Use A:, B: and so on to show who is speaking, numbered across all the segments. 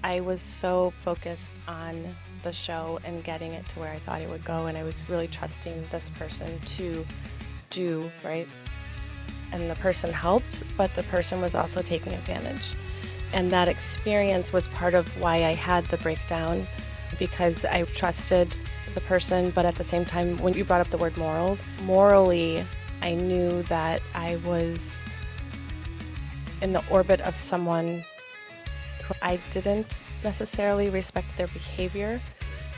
A: I was so focused on the show and getting it to where I thought it would go, and I was really trusting this person to do right. And the person helped, but the person was also taking advantage. And that experience was part of why I had the breakdown, because I trusted the person, but at the same time, when you brought up the word morals, morally, I knew that I was in the orbit of someone who I didn't necessarily respect their behavior,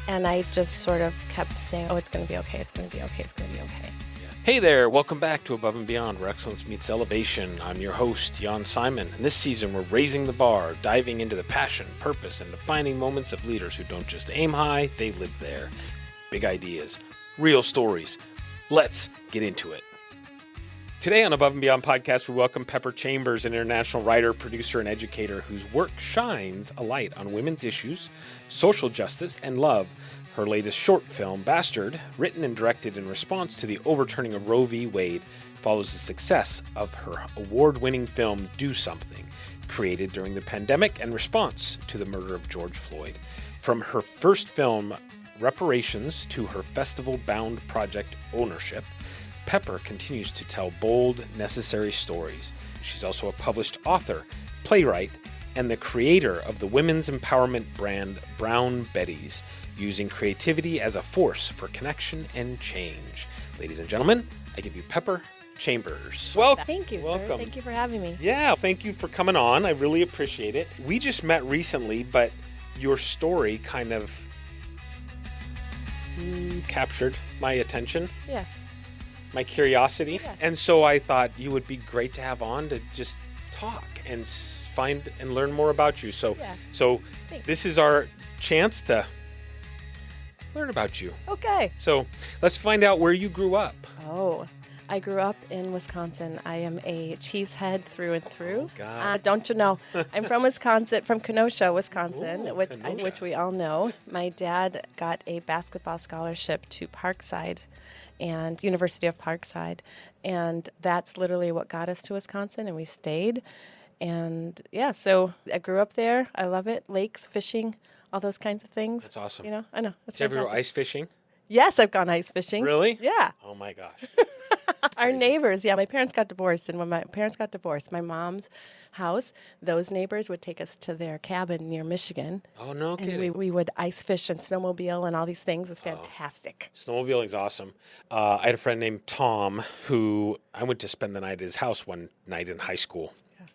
A: and I just sort of kept saying, oh, it's going to be okay, it's going to be okay, it's going to be okay.
B: Hey there, welcome back to Above and Beyond, where excellence meets elevation. I'm your host, Jan Simon, and this season we're raising the bar, diving into the passion, purpose, and defining moments of leaders who don't just aim high, they live there. Big ideas, real stories. Let's get into it. Today on Above and Beyond podcast, we welcome Peppur Chambers, an international writer, producer, and educator whose work shines a light on women's issues, social justice, and love. Her latest short film, Bastard, written and directed in response to the overturning of Roe v. Wade, follows the success of her award-winning film, Do Something, created during the pandemic in response to the murder of George Floyd. From her first film, Reparations, to her festival-bound project, Ownership, Peppur continues to tell bold, necessary stories. She's also a published author, playwright, and the creator of the women's empowerment brand Brown Betties, using creativity as a force for connection and change. Ladies and gentlemen, I give you Peppur Chambers.
A: Welcome. Thank you,
B: Welcome.
A: sir. Thank you for having me.
B: Yeah, thank you for coming on. I really appreciate it. We just met recently, but your story kind of captured my attention.
A: Yes.
B: My curiosity.
A: Yes.
B: And so I thought you would be great to have on to just talk and find and learn more about you. So
A: Thanks.
B: This is our chance to learn about you.
A: Okay.
B: So let's find out where you grew up.
A: Oh, I grew up in Wisconsin. I am a cheesehead through and through.
B: Oh, God.
A: Don't you know? I'm from Wisconsin, from Kenosha, Wisconsin,
B: Ooh,
A: which
B: Kenosha.
A: we all know. My dad got a basketball scholarship to Parkside and University of Parkside, and that's literally what got us to Wisconsin, and we stayed. And yeah, so I grew up there. I love it. Lakes, fishing, all those kinds of things.
B: That's awesome.
A: You know, I know. It's
B: Did you ever go
A: fantastic.
B: ice fishing?
A: Yes, I've gone ice fishing.
B: Really?
A: Yeah.
B: Oh my gosh.
A: Our neighbors, my parents got divorced, and when my parents got divorced, my mom's house, those neighbors would take us to their cabin near Michigan.
B: Oh, no
A: And
B: kidding.
A: we would ice fish and snowmobile and all these things. It was fantastic.
B: Snowmobiling's awesome. I had a friend named Tom who I went to spend the night at his house one night in high school. Yeah.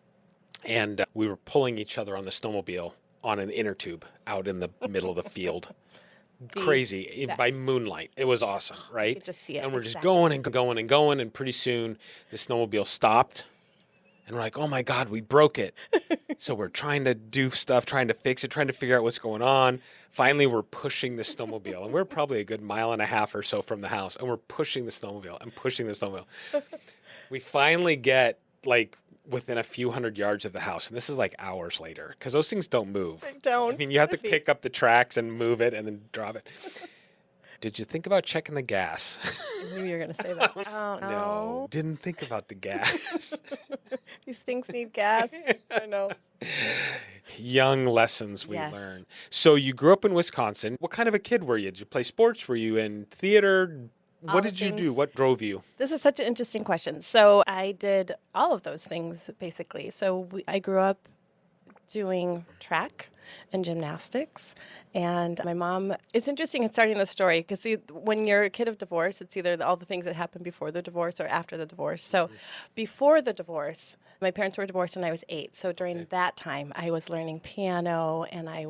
B: And we were pulling each other on the snowmobile on an inner tube out in the middle of the field. Crazy.
A: best.
B: By moonlight. It was awesome, right?
A: could just see it,
B: And we're just
A: exactly.
B: going and going and going, and pretty soon the snowmobile stopped. And we're like, oh my God, we broke it. So we're trying to do stuff, trying to fix it, trying to figure out what's going on. Finally, we're pushing the snowmobile. And we're probably a good mile and a half or so from the house. And we're pushing the snowmobile and pushing the snowmobile. We finally get like within a few hundred yards of the house. And this is like hours later because those things don't move.
A: They don't.
B: I mean, you have to
A: Crazy.
B: pick up the tracks and move it and then drop it. Did you think about checking the gas?
A: I knew you were going to say that. Oh,
B: No, didn't think about the gas.
A: These things need gas. I know.
B: Young lessons we
A: Yes.
B: learn. So you grew up in Wisconsin. What kind of a kid were you? Did you play sports? Were you in theater?
A: All
B: What
A: the
B: did you do?
A: things.
B: What drove you?
A: This is such an interesting question. So I did all of those things, basically. So I grew up doing track and gymnastics. And my mom, it's interesting in starting the story because when you're a kid of divorce, it's either all the things that happened before the divorce or after the divorce. So before the divorce, my parents were divorced when I was 8. So during that time, I was learning piano and I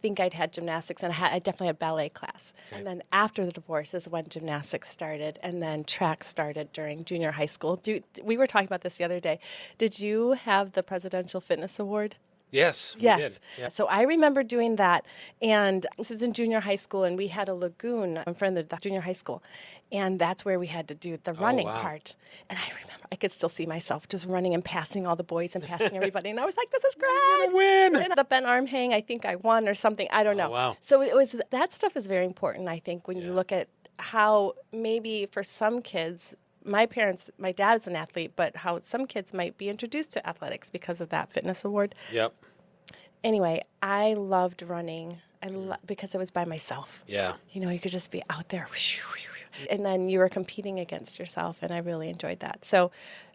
A: think I'd had gymnastics and I definitely had ballet class.
B: Okay.
A: And then after the divorce is when gymnastics started and then track started during junior high school. We were talking about this the other day. Did you have the Presidential Fitness Award?
B: Yes. we
A: Yes.
B: did. Yeah.
A: So I remember doing that. And this is in junior high school, and we had a lagoon in front of the junior high school. And that's where we had to do the running
B: wow.
A: part. And I remember, I could still see myself just running and passing all the boys and passing everybody. And I was like, this is great.
B: win.
A: And the bent arm hang, I think I won or something. I don't know.
B: wow.
A: So that stuff is very important, I think, when you look at how maybe for some kids, my dad's an athlete, but how some kids might be introduced to athletics because of that fitness award.
B: Yep.
A: Anyway, I loved running. Because it was by myself.
B: Yeah.
A: You could just be out there. And then you were competing against yourself, and I really enjoyed that. So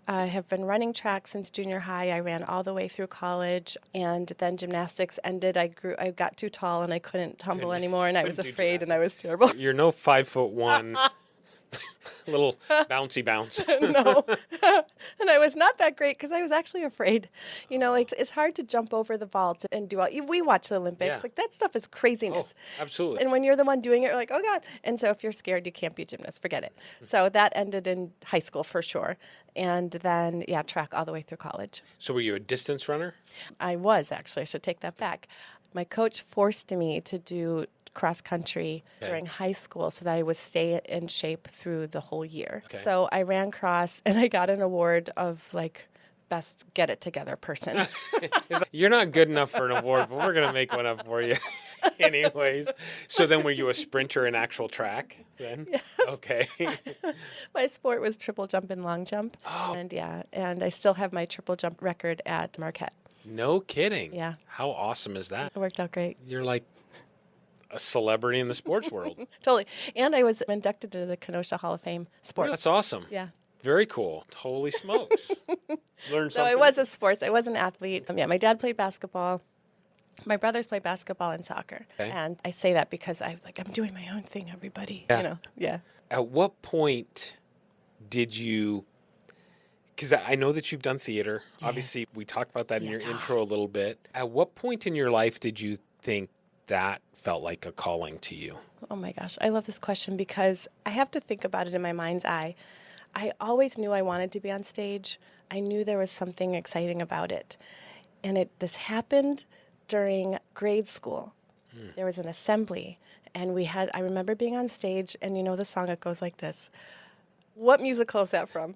A: I have been running track since junior high. I ran all the way through college, and then gymnastics ended. I got too tall, and I couldn't tumble anymore, and I was afraid, and I was terrible.
B: You're no 5'1" little bouncy bounce.
A: No. And I was not that great because I was actually afraid. It's hard to jump over the vault and do all. We watch the Olympics.
B: Yeah.
A: Like, that stuff is craziness.
B: Oh, absolutely.
A: And when you're the one doing it, you're like, oh, God. And so if you're scared, you can't be a gymnast. Forget it. So that ended in high school for sure. And then, track all the way through college.
B: So were you a distance runner?
A: I was, actually. I should take that back. My coach forced me to do cross country during high school so that I would stay in shape through the whole year. Okay. So I ran cross, and I got an award of best get it together person.
B: You're not good enough for an award, but we're going to make one up for you anyways. So then were you a sprinter in actual track then?
A: Yes.
B: Okay.
A: My sport was triple jump and long jump. Oh. And I still have my triple jump record at Marquette.
B: No kidding.
A: Yeah.
B: How awesome is that?
A: It worked out great.
B: You're like a celebrity in the sports world.
A: Totally. And I was inducted to the Kenosha Hall of Fame sports.
B: That's awesome.
A: Yeah.
B: Very cool. Holy smokes. Learned something.
A: So I was a sports. I was an athlete. My dad played basketball. My brothers played basketball and soccer. Okay. And I say that because I was like, I'm doing my own thing, everybody.
B: Yeah.
A: Yeah.
B: At what point did you, because I know that you've done theater. Yes. Obviously, we talked about that in your intro a little bit. At what point in your life did you think that felt like a calling to you?
A: Oh my gosh, I love this question because I have to think about it in my mind's eye. I always knew I wanted to be on stage. I knew there was something exciting about it. And this happened during grade school. There was an assembly, and I remember being on stage, and the song, it goes like this. What musical is that from?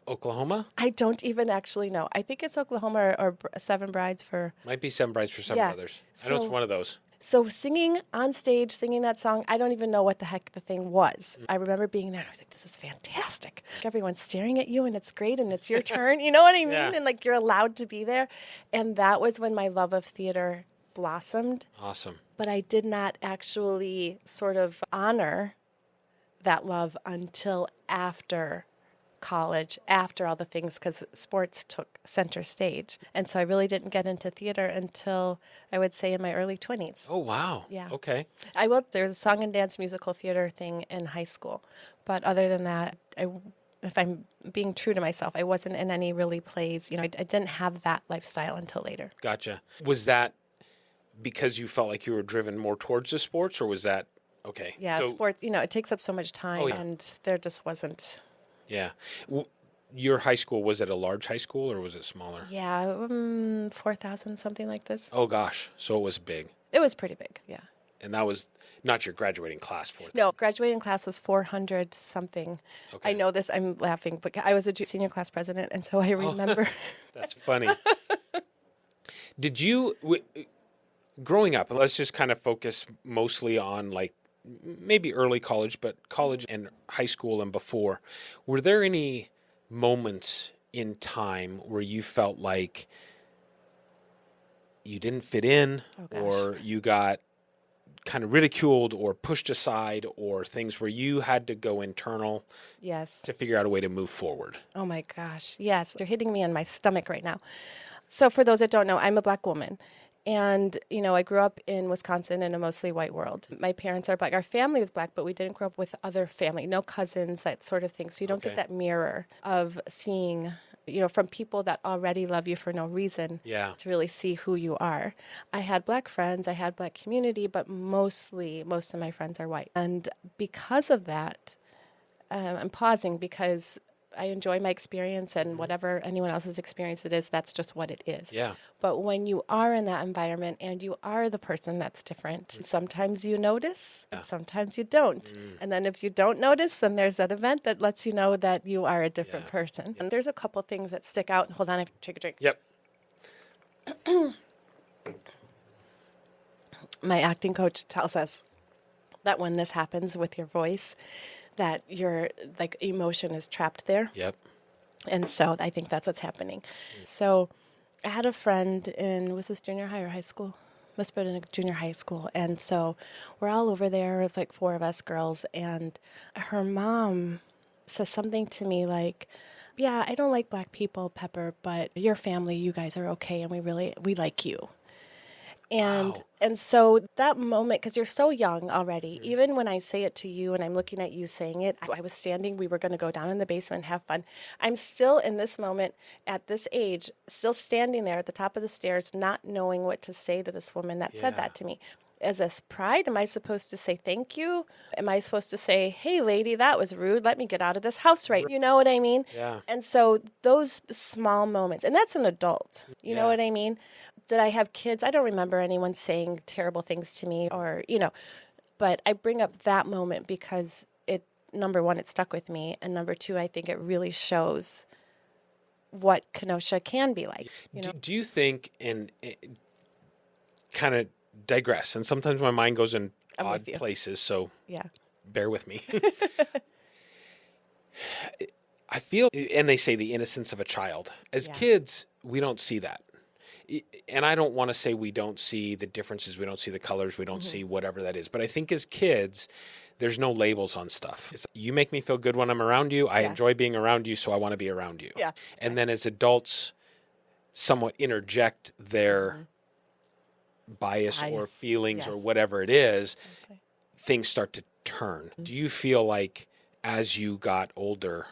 B: Oklahoma?
A: I don't even actually know. I think it's Oklahoma or Seven Brides for...
B: Might be Seven Brides for Seven Brothers. I know it's one of those.
A: So singing on stage, singing that song, I don't even know what the heck the thing was. I remember being there, and I was like, this is fantastic. Everyone's staring at you, and it's great, and it's your turn. You know what I mean? Yeah. And you're allowed to be there. And that was when my love of theater blossomed.
B: Awesome.
A: But I did not actually sort of honor that love until after college, after all the things, because sports took center stage. And so I really didn't get into theater until, I would say, in my early 20s.
B: Oh, wow.
A: Yeah.
B: Okay.
A: There's a song and dance musical theater thing in high school. But other than that, if I'm being true to myself, I wasn't in any really plays. I didn't have that lifestyle until later.
B: Gotcha. Was that because you felt like you were driven more towards the sports, or was that, okay.
A: Yeah, so, sports, it takes up so much time, and there just wasn't...
B: Yeah. Your high school, was it a large high school or was it smaller?
A: Yeah, 4,000, something like this.
B: Oh, gosh. So it was big.
A: It was pretty big, yeah.
B: And that was not your graduating class, 4,000?
A: No, graduating class was 400 something. Okay. I know this, I'm laughing, but I was a senior class president, and so I remember.
B: That's funny. Did you, growing up, let's just kind of focus mostly on maybe early college, but college and high school and before, were there any moments in time where you felt like you didn't fit in, or you got kind of ridiculed or pushed aside, or things where you had to go internal to figure out a way to move forward? Oh my gosh, yes. You're hitting me in my stomach right now. So for those that don't know, I'm a Black woman. And, I grew up in Wisconsin in a mostly white world. My parents are Black. Our family is Black, but we didn't grow up with other family, no cousins, that sort of thing. So you don't get that mirror of seeing, from people that already love you for no reason to really see who you are. I had Black friends, I had Black community, but most of my friends are white. And because of that, I'm pausing because I enjoy my experience, and whatever anyone else's experience it is, that's just what it is. Yeah. But when you are in that environment and you are the person that's different, sometimes you notice, sometimes you don't. And then if you don't notice, then there's that event that lets you know that you are a different person. And there's a couple things that stick out. Hold on, I have to take a drink. Yep. My acting coach tells us that when this happens with your voice,
A: that your like emotion is trapped there.
B: Yep.
A: And so I think that's what's happening. So I had a friend was this junior high or high school? Must have been in junior high school. And so we're all over there. It's like 4 of us girls. And her mom says something to me like, yeah, I don't like black people, Pepper, but your family, you guys are okay. And we like you. And
B: Wow.
A: and so that moment, because you're so young already, even when I say it to you and I'm looking at you saying it, I was standing, we were going to go down in the basement and have fun. I'm still in this moment at this age, still standing there at the top of the stairs, not knowing what to say to this woman that said
B: Yeah.
A: that to me. As a pride, am I supposed to say thank you? Am I supposed to say, hey, lady, that was rude. Let me get out of this house right. You know what I mean?
B: Yeah.
A: And so those small moments, and that's an adult. You know
B: Yeah.
A: what I mean? Did I have kids? I don't remember anyone saying terrible things to me or, but I bring up that moment because number one, it stuck with me. And number two, I think it really shows what Kenosha can be like.
B: Do you think, and kind of digress, and sometimes my mind goes in
A: I'm
B: odd
A: with you.
B: places, so
A: Yeah.
B: bear with me. I feel, and they say the innocence of a child. As
A: Yeah.
B: kids, we don't see that. And I don't want to say we don't see the differences, we don't see the colors, we don't see whatever that is. But I think as kids, there's no labels on stuff. You make me feel good when I'm around you. I enjoy being around you, so I want to be around you.
A: Yeah.
B: And then as adults, somewhat interject their bias or feelings or
A: Yes.
B: whatever it is,
A: Okay.
B: things start to turn. Do you feel like as you got older,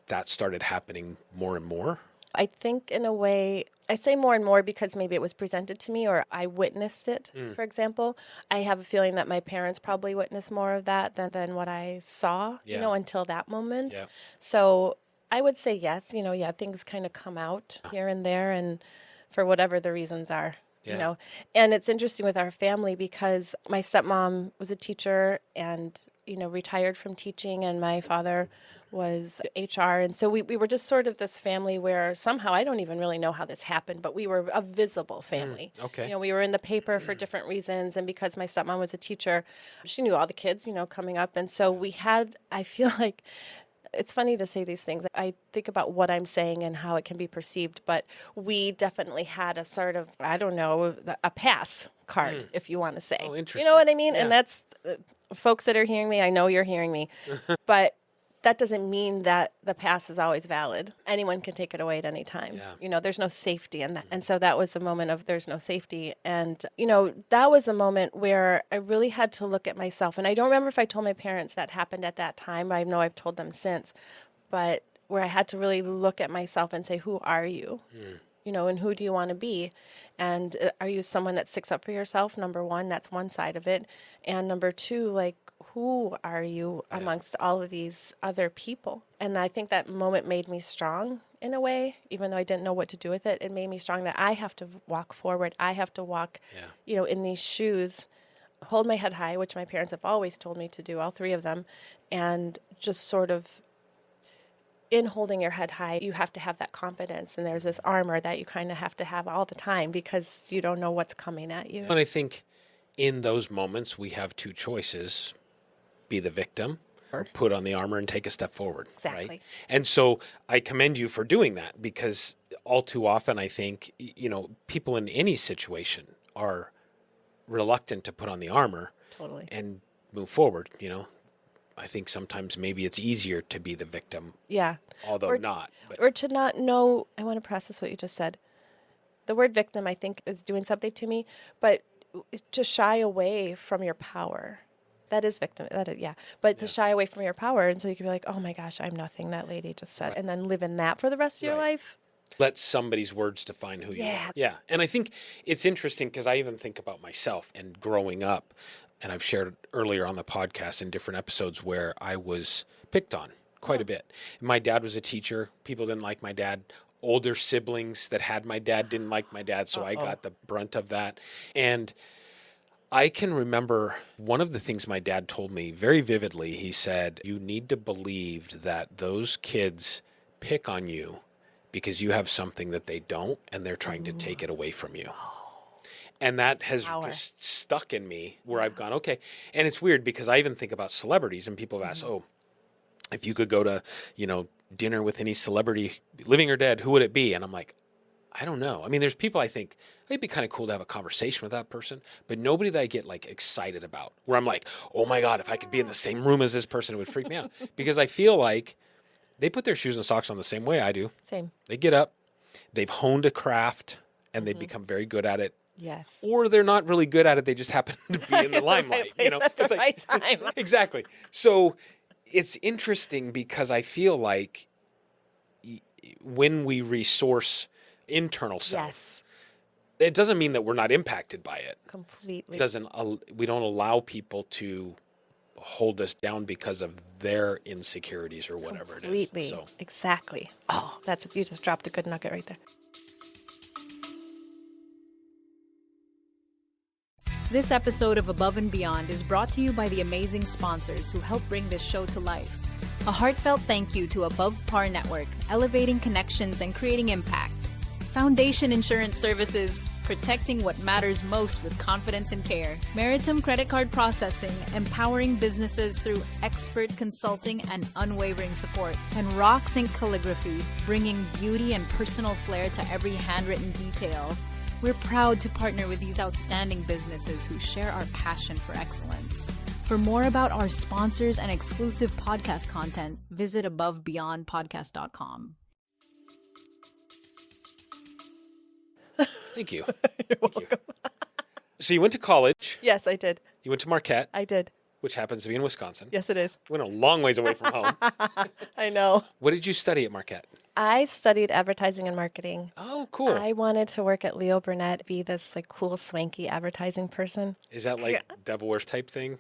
B: that started happening more and more?
A: I think in a way, I say more and more because maybe it was presented to me or I witnessed it, for example. I have a feeling that my parents probably witnessed more of that than what I saw,
B: Yeah.
A: until that moment.
B: Yeah.
A: So I would say yes, things kind of come out here and there and for whatever the reasons are.
B: Yeah.
A: And it's interesting with our family because my stepmom was a teacher and, retired from teaching, and my father was HR. And so we were just sort of this family where somehow, I don't even really know how this happened, but we were a visible family.
B: Okay.
A: We were in the paper for different reasons. And because my stepmom was a teacher, she knew all the kids, coming up. And so I feel like, it's funny to say these things. I think about what I'm saying and how it can be perceived, but we definitely had a sort of, I don't know, a pass card, if you want to say.
B: Oh,
A: You
B: interesting.
A: know what I mean?
B: Yeah.
A: And that's, folks that are hearing me, I know you're hearing me, but that doesn't mean that the pass is always valid. Anyone can take it away at any time.
B: Yeah.
A: There's no safety in that. And so that was a moment of there's no safety. And, that was a moment where I really had to look at myself. And I don't remember if I told my parents that happened at that time. I know I've told them since. But where I had to really look at myself and say, who are you? And who do you want to be? And are you someone that sticks up for yourself? Number one, that's one side of it. And number two, like, who are you amongst all of these other people? And I think that moment made me strong in a way, even though I didn't know what to do with it. It made me strong that I have to walk forward. I have to walk, in these shoes, hold my head high, which my parents have always told me to do, all 3 of them, and just sort of in holding your head high, you have to have that confidence. And there's this armor that you kind of have to have all the time because you don't know what's coming at you.
B: And I think in those moments, we have 2 choices: be the victim or put on the armor and take a step forward.
A: Exactly.
B: Right? And so I commend you for doing that, because all too often I think, people in any situation are reluctant to put on the armor
A: Totally.
B: and move forward. I think sometimes maybe it's easier to be the victim,
A: Yeah.
B: although not. But
A: Or to not know, I want to process what you just said. The word victim, I think, is doing something to me, but to shy away from your power. That is victim. But to shy away from your power. And so you can be like, oh my gosh, I'm nothing, that lady just said.
B: Right.
A: And then live in that for the rest of your
B: Right.
A: life.
B: let somebody's words define who you are. Yeah. And I think it's interesting because I even think about myself and growing up, and I've shared earlier on the podcast in different episodes where I was picked on quite a bit. My dad was a teacher. People didn't like my dad. Older siblings that had my dad didn't like my dad, so I got the brunt of that. And I can remember one of the things my dad told me very vividly. He said, you need to believe that those kids pick on you because you have something that they don't, and they're trying to take it away from you. And that has just stuck in me where I've gone, okay. And it's weird because I even think about celebrities, and people have asked, oh, if you could go to, dinner with any celebrity, living or dead, who would it be? And I'm like, I don't know. I mean, there's people I think it'd be kind of cool to have a conversation with that person, but nobody that I get like excited about where I'm like, oh my God, if I could be in the same room as this person, it would freak me out because I feel like they put their shoes and socks on the same way I do.
A: Same.
B: They get up, they've honed a craft and they've become very good at it.
A: Yes.
B: Or they're not really good at it. They just happen to be in the limelight,
A: At the right time.
B: Exactly. So it's interesting because I feel like when we resource internal self, it doesn't mean that we're not impacted by it.
A: Completely.
B: We don't allow people to hold us down because of their insecurities or whatever
A: Completely.
B: It is. So.
A: Exactly. Oh, you just dropped a good nugget right there.
C: This episode of Above and Beyond is brought to you by the amazing sponsors who help bring this show to life. A heartfelt thank you to Above Par Network, elevating connections and creating impact. Foundation Insurance Services, protecting what matters most with confidence and care. Meritum Credit Card Processing, empowering businesses through expert consulting and unwavering support. And Rocks Ink Calligraphy, bringing beauty and personal flair to every handwritten detail. We're proud to partner with these outstanding businesses who share our passion for excellence. For more about our sponsors and exclusive podcast content, visit abovebeyondpodcast.com.
B: Thank you.
A: You're welcome.
B: So you went to college.
A: Yes, I did.
B: You went to Marquette.
A: I did.
B: Which happens to be in Wisconsin.
A: Yes, it is.
B: Went a long ways away from home.
A: I know.
B: What did you study at Marquette?
A: I studied advertising and marketing.
B: Oh, cool.
A: I wanted to work at Leo Burnett, be this like cool, swanky advertising person.
B: Is that like Devil Wears type thing?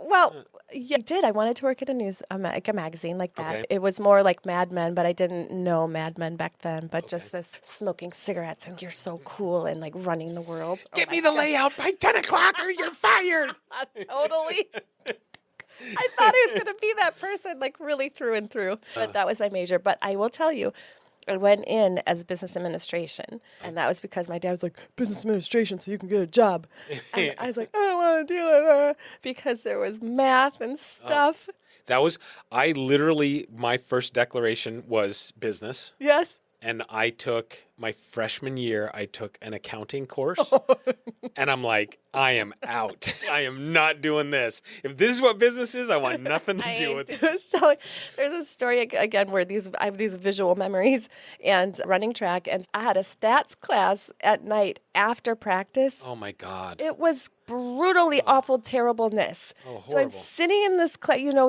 A: Well, yeah, I did. I wanted to work at like a magazine like that.
B: Okay.
A: It was more like Mad Men, but I didn't know Mad Men back then. But just this smoking cigarettes and you're so cool and like running the world.
B: Get me the layout by 10 o'clock or you're fired.
A: Totally. I thought I was going to be that person, like really through and through. But that was my major. But I will tell you, I went in as business administration. And that was because my dad was like, business administration so you can get a job. And I was like, I don't want to do it. Because there was math and stuff.
B: I literally, my first declaration was business.
A: Yes.
B: And I took, my freshman year, I took an accounting course. And I'm like, I am out. I am not doing this. If this is what business is, I want nothing to do with it.
A: So there's a story again where I have these visual memories and running track. And I had a stats class at night after practice.
B: Oh my God.
A: It was brutally awful terribleness.
B: Oh,
A: so I'm sitting in this,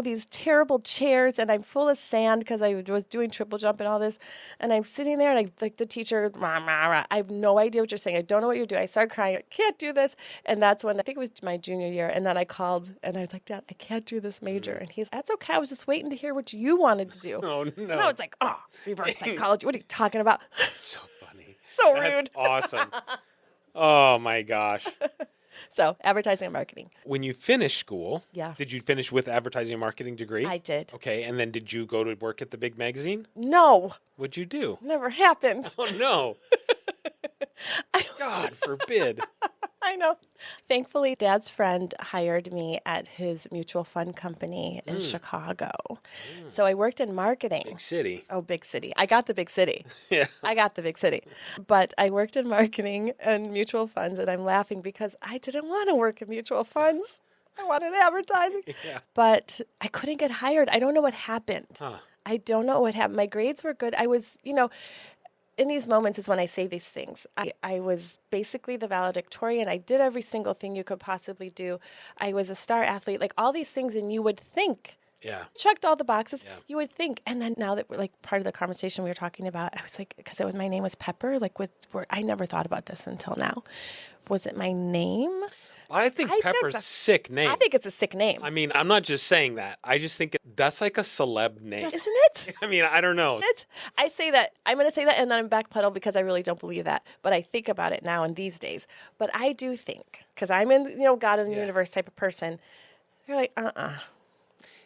A: these terrible chairs, and I'm full of sand because I was doing triple jump and all this. And I'm sitting there, and the teacher, rah, rah, rah. I have no idea what you're saying. I don't know what you're doing. I started crying. I can't do this. And that's when I think it was my junior year. And then I called, and I was like, Dad, I can't do this major. And he's, that's okay. I was just waiting to hear what you wanted to do.
B: Oh, no.
A: And I was like, reverse psychology. What are you talking about?
B: So funny.
A: So
B: That's
A: rude.
B: Awesome. Oh my gosh.
A: So advertising and marketing.
B: When you finished school,
A: Yeah.
B: did you finish with advertising and marketing degree?
A: I did.
B: Okay, and then did you go to work at the big magazine?
A: No,
B: What'd you do?
A: never happened.
B: Oh no. God forbid.
A: I know. Thankfully, Dad's friend hired me at his mutual fund company in Chicago. So I worked in marketing.
B: Big city.
A: Oh, big city. I got the big city.
B: Yeah.
A: I got the big city. But I worked in marketing and mutual funds, and I'm laughing because I didn't want to work in mutual funds. I wanted advertising.
B: Yeah.
A: But I couldn't get hired. I don't know what happened.
B: Huh.
A: I don't know what happened. My grades were good. I was, in these moments is when I say these things. I was basically the valedictorian. I did every single thing you could possibly do. I was a star athlete, like all these things, and you would think,
B: Yeah.
A: checked all the boxes,
B: Yeah.
A: you would think. And then now that we're like part of the conversation we were talking about, I was like, because my name was Pepper, I never thought about this until now. Was it my name?
B: I think Pepper's a sick name.
A: I think it's a sick name.
B: I mean, I'm not just saying that. I just think that's like a celeb name.
A: Isn't it?
B: I mean, I don't know.
A: I say that. I'm going to say that, and then I'm backpedal because I really don't believe that. But I think about it now in these days. But I do think, because I'm in, God in the universe type of person. You're like,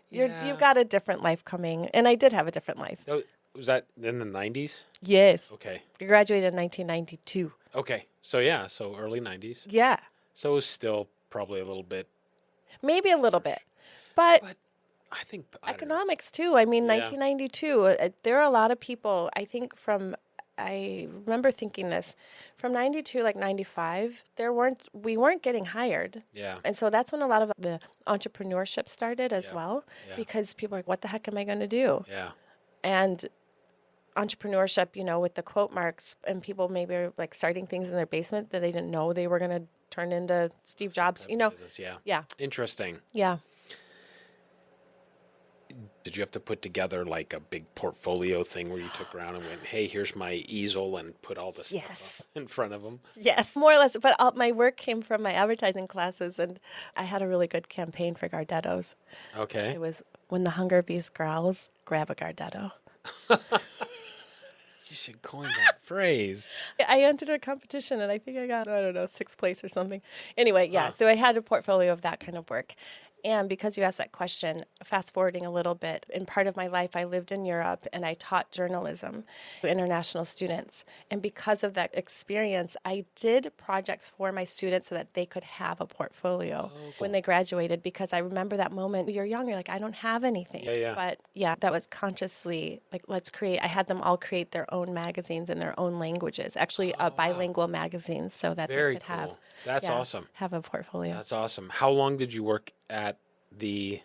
A: You've got a different life coming, and I did have a different life.
B: Was that in the 90s?
A: Yes.
B: Okay.
A: I graduated in 1992.
B: Okay. So early 90s.
A: Yeah.
B: So it was still probably a little bit.
A: Maybe a little bit, but
B: I think I don't know.
A: Economics too. I mean,
B: Yeah.
A: 1992. There are a lot of people. I think I remember thinking this from 92, like 95. We weren't getting hired.
B: Yeah.
A: And so that's when a lot of the entrepreneurship started as
B: Yeah.
A: well,
B: Yeah.
A: because people are like, what the heck am I going to do?
B: Yeah.
A: And entrepreneurship, with the quote marks, and people maybe are like starting things in their basement that they didn't know they were going to turn into Steve Jobs,
B: Business, yeah.
A: Yeah.
B: Interesting.
A: Yeah.
B: Did you have to put together like a big portfolio thing where you took around and went, hey, here's my easel, and put all this stuff up in front of them?
A: Yes, more or less. But my work came from my advertising classes, and I had a really good campaign for Gardettos.
B: Okay.
A: It was, when the hunger beast growls, grab a Gardetto.
B: You should coin that phrase.
A: I entered a competition, and I think I got, 6th place or something. Anyway, yeah, so I had a portfolio of that kind of work. And because you asked that question, fast forwarding a little bit, in part of my life, I lived in Europe and I taught journalism to international students. And because of that experience, I did projects for my students so that they could have a portfolio when they graduated. Because I remember that moment, you're young, you're like, I don't have anything.
B: Yeah.
A: But yeah, that was consciously like, let's create. I had them all create their own magazines in their own languages, actually bilingual magazines, so that
B: Very
A: they could
B: cool.
A: have.
B: That's awesome.
A: Have a portfolio.
B: That's awesome. How long did you work at the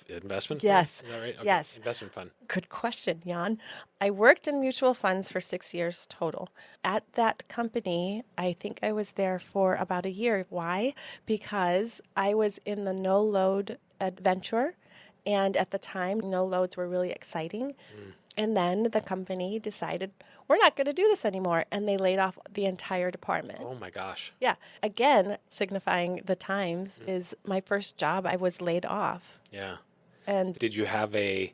B: investment fund?
A: Yes.
B: Is that right? Okay.
A: Yes.
B: Investment fund.
A: Good question, Jan. I worked in mutual funds for 6 years total. At that company, I think I was there for about a year. Why? Because I was in the no-load adventure, and at the time, no-loads were really exciting. And then the company decided, we're not going to do this anymore, and they laid off the entire department.
B: Oh my gosh.
A: Yeah. Again, signifying the times is my first job, I was laid off.
B: Yeah.
A: And
B: Did you have a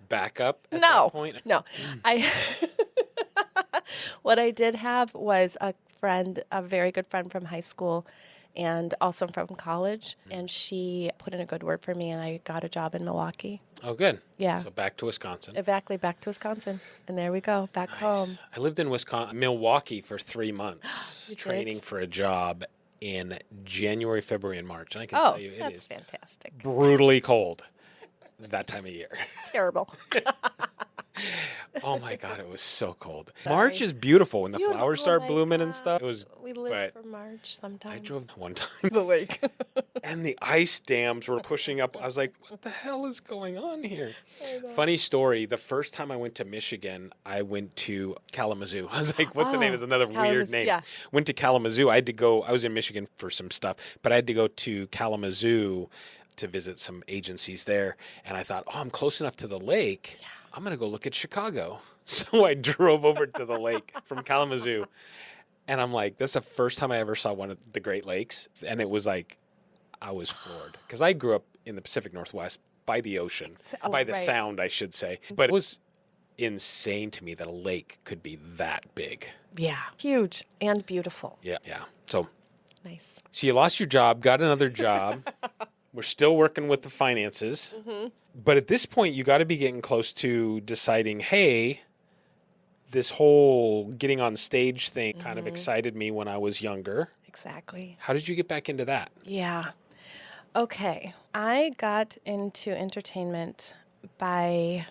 B: backup at
A: no,
B: that point?
A: no. What I did have was a friend, a very good friend from high school and also from college, and she put in a good word for me, and I got a job in Milwaukee.
B: Oh, good.
A: Yeah.
B: So back to Wisconsin.
A: Exactly, back to Wisconsin. And there we go, back home.
B: I lived in Milwaukee for 3 months,
A: You did?
B: training for a job in January, February, and March. And I can
A: Oh,
B: tell you, it
A: that's
B: is
A: fantastic.
B: brutally cold that time of year.
A: Terrible.
B: Oh my God, it was so cold. March is beautiful when the
A: Beautiful.
B: flowers
A: Oh
B: start
A: my
B: blooming and
A: God.
B: stuff. It was,
A: We live
B: but
A: for March sometimes.
B: I drove one time
A: the lake.
B: and the ice dams were pushing up. I was like, what the hell is going on here? Funny story. The first time I went to Michigan, I went to Kalamazoo. I was like, what's the name? It's another weird
A: Kalamazoo,
B: name.
A: yeah.
B: Went to Kalamazoo. I was in Michigan for some stuff, but I had to go to Kalamazoo to visit some agencies there. And I thought, I'm close enough to the lake. Yeah. I'm going to go look at Chicago. So I drove over to the lake from Kalamazoo. And I'm like, this is the first time I ever saw one of the Great Lakes. And it was like, I was floored. Because I grew up in the Pacific Northwest by the ocean, by the sound, I should say. But it was insane to me that a lake could be that big.
A: Yeah. Huge and beautiful.
B: Yeah. So
A: Nice.
B: you lost your job, got another job. We're still working with the finances. Mm-hmm. But at this point, you got to be getting close to deciding, hey, this whole getting on stage thing kind of excited me when I was younger.
A: Exactly.
B: How did you get back into that?
A: Yeah. Okay. I got into entertainment by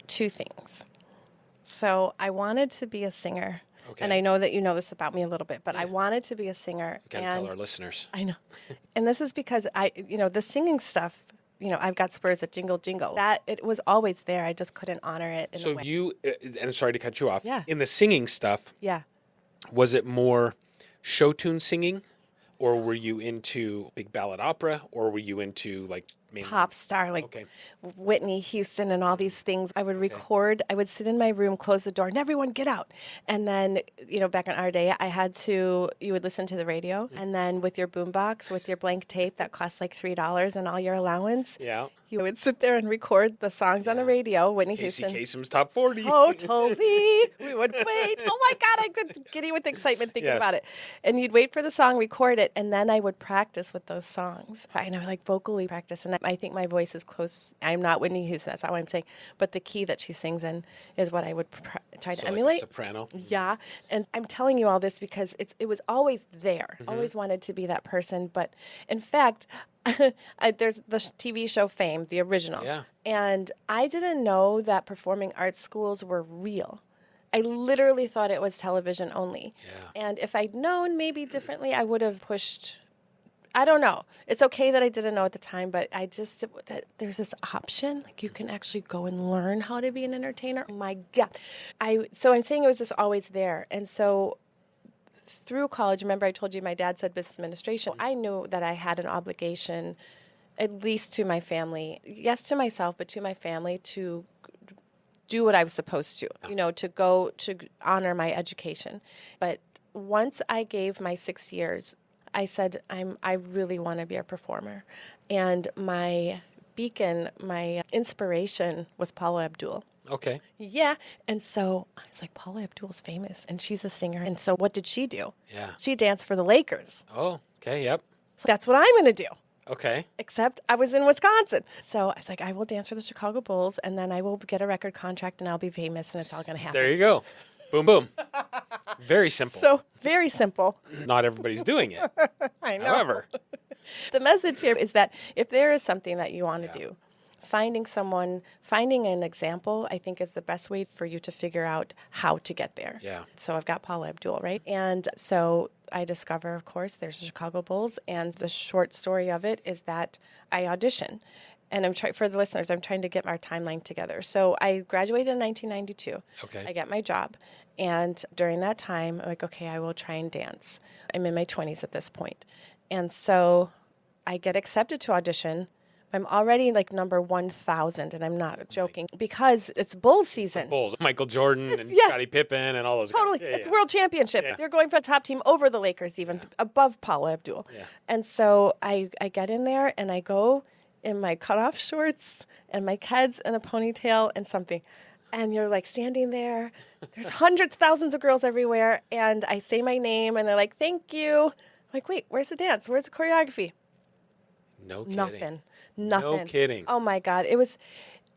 A: 2 things. So I wanted to be a singer.
B: Okay.
A: And I know that you know this about me a little bit, but I wanted to be a singer.
B: Got to tell our listeners.
A: I know. And this is because the singing stuff, I've got spurs that jingle, jingle. That it was always there. I just couldn't honor it in a way.
B: You, and sorry to cut you off.
A: Yeah.
B: In the singing stuff,
A: Yeah.
B: was it more show tune singing, or were you into big ballad opera, or were you into like mainly
A: Pop star, like
B: Okay.
A: Whitney Houston and all these things. I would record. I would sit in my room, close the door, and everyone get out. And then, back in our day, you would listen to the radio, and then with your boombox, with your blank tape that cost like $3 and all your allowance,
B: Yeah.
A: you would sit there and record the songs on the radio. Whitney
B: Casey
A: Houston.
B: Kasem's Top 40.
A: Totally. We would wait. Oh my God, I could giddy with excitement thinking
B: Yes.
A: about it. And you'd wait for the song, record it, and then I would practice with those songs. And I would like vocally practice. And I think my voice is close. I'm not Whitney Houston, that's not what I'm saying. But the key that she sings in is what I would try to
B: So like a
A: emulate.
B: soprano.
A: Yeah. And I'm telling you all this because it was always there. Always wanted to be that person. But in fact, There's the TV show Fame, the original.
B: Yeah.
A: And I didn't know that performing arts schools were real. I literally thought it was television only.
B: Yeah.
A: And if I'd known maybe differently, I would have pushed. I don't know. It's okay that I didn't know at the time, but that there's this option. Like you can actually go and learn how to be an entertainer. Oh my God. So I'm saying it was just always there. And so through college, remember I told you my dad said business administration. I knew that I had an obligation, at least to my family, yes, to myself, but to my family, to do what I was supposed to, to go to honor my education. But once I gave my 6 years, I said, I really want to be a performer. And my beacon, my inspiration was Paula Abdul.
B: Okay.
A: Yeah. And so I was like, Paula Abdul's famous and she's a singer. And so what did she do?
B: Yeah.
A: She danced for the Lakers.
B: Oh, okay. Yep.
A: So that's what I'm going to do.
B: Okay.
A: Except I was in Wisconsin. So I was like, I will dance for the Chicago Bulls and then I will get a record contract and I'll be famous and it's all going to happen.
B: There you go. Boom, boom. Very simple.
A: So very simple.
B: Not everybody's doing it.
A: I know.
B: However.
A: The message here is that if there is something that you want to do, finding an example, I think is the best way for you to figure out how to get there.
B: Yeah.
A: So I've got Paula Abdul, right? And so I discover, of course, there's the Chicago Bulls. And the short story of it is that I audition. And for the listeners, I'm trying to get our timeline together. So I graduated in 1992.
B: Okay.
A: I get my job. And during that time, I'm like, okay, I will try and dance. I'm in my 20s at this point. And so I get accepted to audition. I'm already like number 1,000, and I'm not joking, because it's bull season.
B: Bulls. Michael Jordan and
A: Yeah.
B: Scottie Pippen and all those
A: Totally.
B: guys. Yeah,
A: It's
B: yeah.
A: world championship.
B: Yeah.
A: They're going for the top team over the Lakers, even above Paula Abdul.
B: Yeah.
A: And so I get in there, and I go in my cutoff shorts and my Keds and a ponytail and something. And you're like standing there. There's hundreds, thousands of girls everywhere. And I say my name, and they're like, thank you. I'm like, wait, where's the dance? Where's the choreography?
B: No kidding.
A: Nothing.
B: No kidding.
A: Oh my God. It was,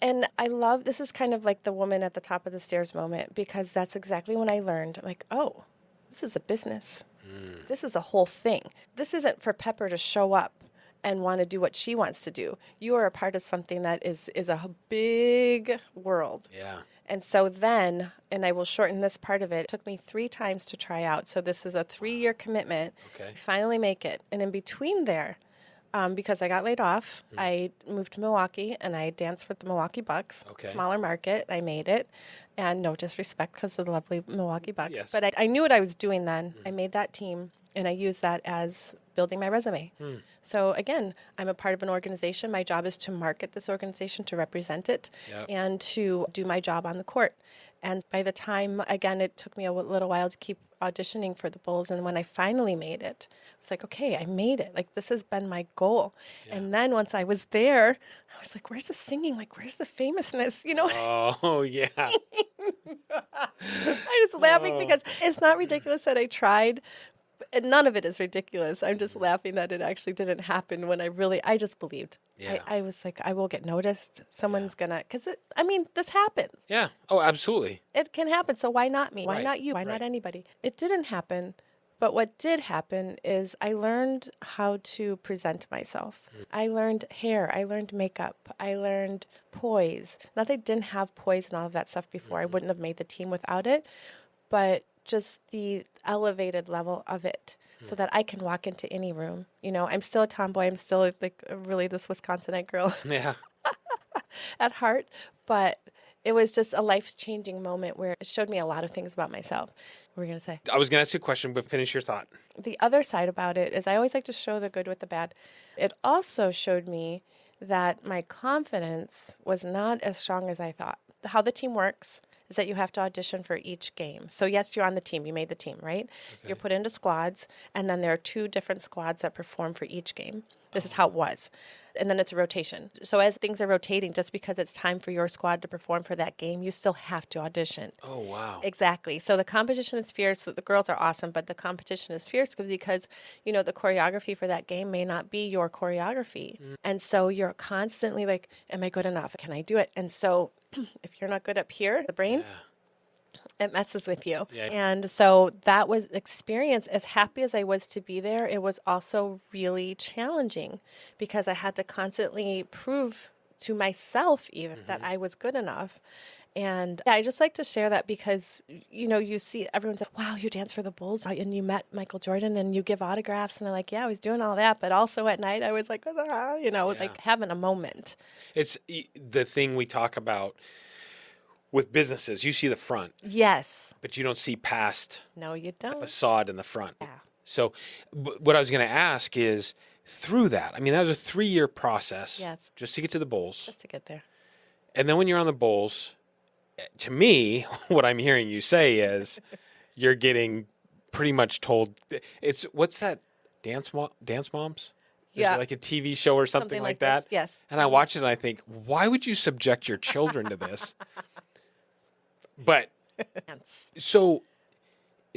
A: and I love, this is kind of like the woman at the top of the stairs moment, because that's exactly when I learned. I'm like, oh, this is a business. This is a whole thing. This isn't for Pepper to show up and want to do what she wants to do. You are a part of something that is a big world.
B: Yeah.
A: And so then, and I will shorten this part of it, took me 3 times to try out. So this is a 3-year commitment.
B: Okay.
A: Finally make it. And in between there, because I got laid off, I moved to Milwaukee, and I danced for the Milwaukee Bucks.
B: Okay.
A: Smaller market. I made it. And no disrespect because of the lovely Milwaukee Bucks.
B: Yes.
A: But I knew what I was doing then. I made that team, and I used that as building my resume. So again, I'm a part of an organization. My job is to market this organization, to represent it,
B: Yep.
A: and to do my job on the court. And by the time, again, it took me a little while to keep auditioning for the Bulls. And when I finally made it, I was like, okay, I made it. Like, this has been my goal.
B: Yeah.
A: And then once I was there, I was like, where's the singing? Like, where's the famousness? You know,
B: Oh, yeah.
A: I was laughing because it's not ridiculous that I tried. And none of it is ridiculous. I'm just laughing that it actually didn't happen when I just believed.
B: Yeah.
A: I was like, I will get noticed. Someone's gonna, because this happens.
B: Yeah. Oh, absolutely.
A: It can happen. So why not me? Why
B: Right.
A: not you? Why
B: Right.
A: not anybody? It didn't happen. But what did happen is I learned how to present myself. I learned hair. I learned makeup. I learned poise. Not that I didn't have poise and all of that stuff before. I wouldn't have made the team without it. But just the elevated level of it, so that I can walk into any room. You know, I'm still a tomboy. I'm still like really this Wisconsinite girl
B: Yeah.
A: at heart. But it was just a life-changing moment where it showed me a lot of things about myself. What were you going to say?
B: I was going to ask you a question, but finish your thought.
A: The other side about it is I always like to show the good with the bad. It also showed me that my confidence was not as strong as I thought. How the team works is that you have to audition for each game. So yes, you're on the team. You made the team, right?
B: Okay.
A: You're put into squads, and then there are 2 different squads that perform for each game. This is how it was. And then it's a rotation. So as things are rotating, just because it's time for your squad to perform for that game, you still have to audition.
B: Oh, wow.
A: Exactly. So the competition is fierce. The girls are awesome, but the competition is fierce because, you know, the choreography for that game may not be your choreography. And so you're constantly like, am I good enough? Can I do it? And so if you're not good up here, the brain, It messes with you.
B: Yeah.
A: And so that was experience. As happy as I was to be there, it was also really challenging because I had to constantly prove to myself even that I was good enough. And I just like to share that because, you see everyone's like, wow, you dance for the Bulls and you met Michael Jordan and you give autographs. And I'm like, yeah, I was doing all that. But also at night, I was like, like having a moment.
B: It's the thing we talk about with businesses. You see the front.
A: Yes.
B: But you don't see past
A: No, you don't.
B: the facade in the front.
A: Yeah.
B: So what I was going to ask is through that, I mean, that was a 3-year process.
A: Yes.
B: Just to get to the Bulls.
A: Just to get there.
B: And then when you're on the Bulls, to me, what I'm hearing you say is you're getting pretty much told it's what's that Dance Moms? There's
A: Yeah.
B: like a TV show or something like that.
A: this, yes.
B: And I watch it and I think, why would you subject your children to this? But so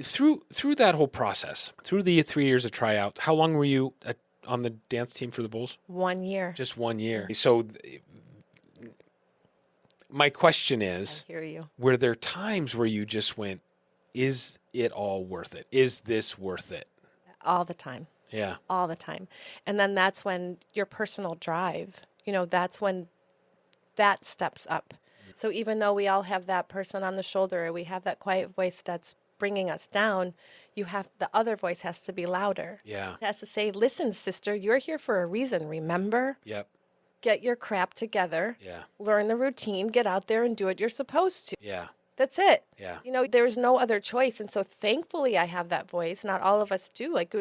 B: through that whole process, through the 3 years of tryouts, how long were you on the dance team for the Bulls?
A: 1 year.
B: Just 1 year. So my question is,
A: I hear you.
B: were there times where you just went, is it all worth it? Is this worth it?
A: All the time.
B: Yeah.
A: All the time. And then that's when your personal drive, that's when that steps up. So even though we all have that person on the shoulder, or we have that quiet voice that's bringing us down, the other voice has to be louder.
B: Yeah.
A: It has to say, listen, sister, you're here for a reason. Remember?
B: Yep.
A: Get your crap together.
B: Yeah.
A: Learn the routine. Get out there and do what you're supposed to.
B: Yeah.
A: That's it.
B: Yeah.
A: There's no other choice. And so thankfully I have that voice. Not all of us do. Like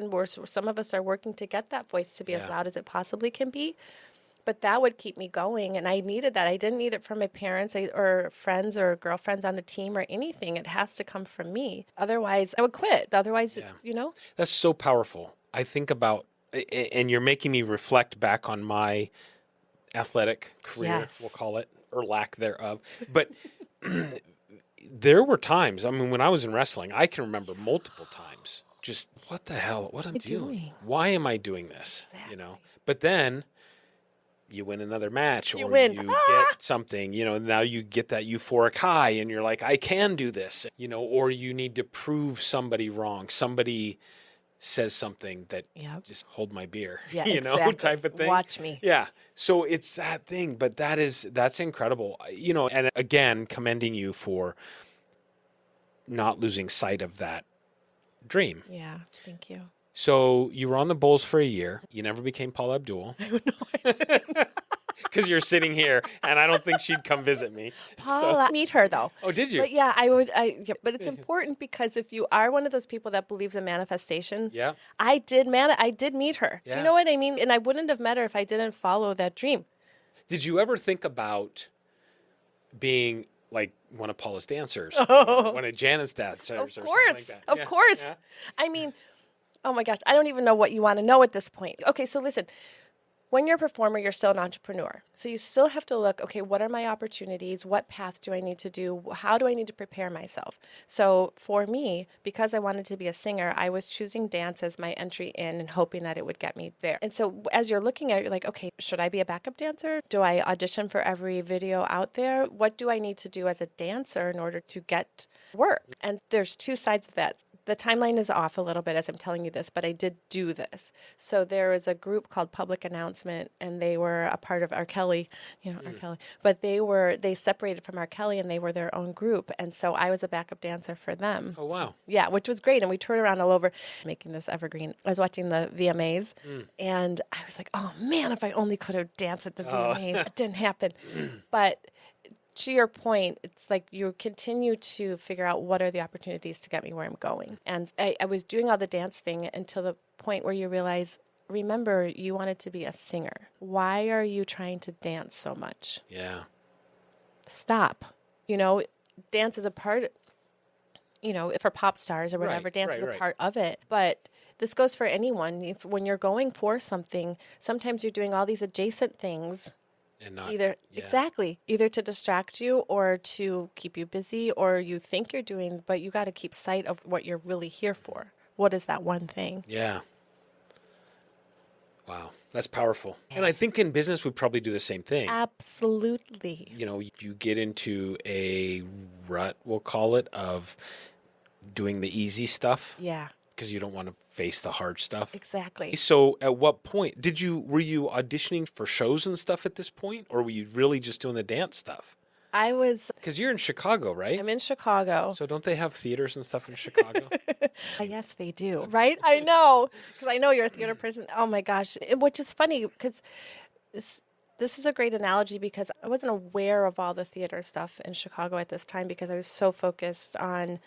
A: some of us are working to get that voice to be as loud as it possibly can be. But that would keep me going. And I needed that. I didn't need it from my parents or friends or girlfriends on the team or anything. It has to come from me. Otherwise, I would quit. Otherwise,
B: That's so powerful. I think about, and you're making me reflect back on my athletic career,
A: Yes.
B: we'll call it, or lack thereof. But there were times, I mean, when I was in wrestling, I can remember multiple times, just what the hell, what I'm doing? Why am I doing this?
A: Exactly.
B: But then you win another match or you get something, now you get that euphoric high and you're like, I can do this, or you need to prove somebody wrong. Somebody says something that just hold my beer,
A: exactly.
B: type of thing.
A: Watch me.
B: Yeah. So it's that thing, but that's incredible, and again, commending you for not losing sight of that dream.
A: Yeah. Thank you.
B: So you were on the Bulls for a year. You never became Paula Abdul.
A: No, I didn't.
B: Because you're sitting here, and I don't think she'd come visit me.
A: Paula, meet her though.
B: Oh, did you?
A: But yeah, I would. But it's important because if you are one of those people that believes in manifestation, I did meet her.
B: Yeah.
A: Do you know what I mean? And I wouldn't have met her if I didn't follow that dream.
B: Did you ever think about being like one of Paula's dancers, or one of Janet's dancers, or something like that?
A: Of course.
B: Yeah.
A: I mean, oh my gosh, I don't even know what you want to know at this point. Okay, so listen. When you're a performer, you're still an entrepreneur. So you still have to look, okay, what are my opportunities? What path do I need to do? How do I need to prepare myself? So for me, because I wanted to be a singer, I was choosing dance as my entry in and hoping that it would get me there. And so as you're looking at it, you're like, okay, should I be a backup dancer? Do I audition for every video out there? What do I need to do as a dancer in order to get work? And there's two sides of that. The timeline is off a little bit as I'm telling you this, but I did do this. So there was a group called Public Announcement, and they were a part of R. Kelly, R. Kelly. But they separated from R. Kelly, and they were their own group. And so I was a backup dancer for them.
B: Oh, wow.
A: Yeah, which was great. And we toured around all over making this evergreen. I was watching the VMAs, and I was like, oh, man, if I only could have danced at the VMAs. It didn't happen. But to your point, it's like you continue to figure out what are the opportunities to get me where I'm going. And I was doing all the dance thing until the point where you realize, remember, you wanted to be a singer. Why are you trying to dance so much?
B: Yeah.
A: Stop. Dance is a part, for pop stars or whatever, dance is a part of it. But this goes for anyone. When you're going for something, sometimes you're doing all these adjacent things.
B: And not,
A: either to distract you or to keep you busy, or you think you're doing, but you got to keep sight of what you're really here for. What is that one thing?
B: Yeah. Wow, that's powerful. And I think in business, we probably do the same thing.
A: Absolutely.
B: You know, you get into a rut, we'll call it, of doing the easy stuff.
A: Yeah,
B: Because you don't want to face the hard stuff.
A: exactly.
B: So at what point were you auditioning for shows and stuff at this point? Or were you really just doing the dance stuff? Because you're in Chicago, right?
A: I'm in Chicago.
B: So don't they have theaters and stuff in Chicago?
A: Yes, they do. Right? I know. Because I know you're a theater person. Oh my gosh. Which is funny because this is a great analogy because I wasn't aware of all the theater stuff in Chicago at this time because I was so focused on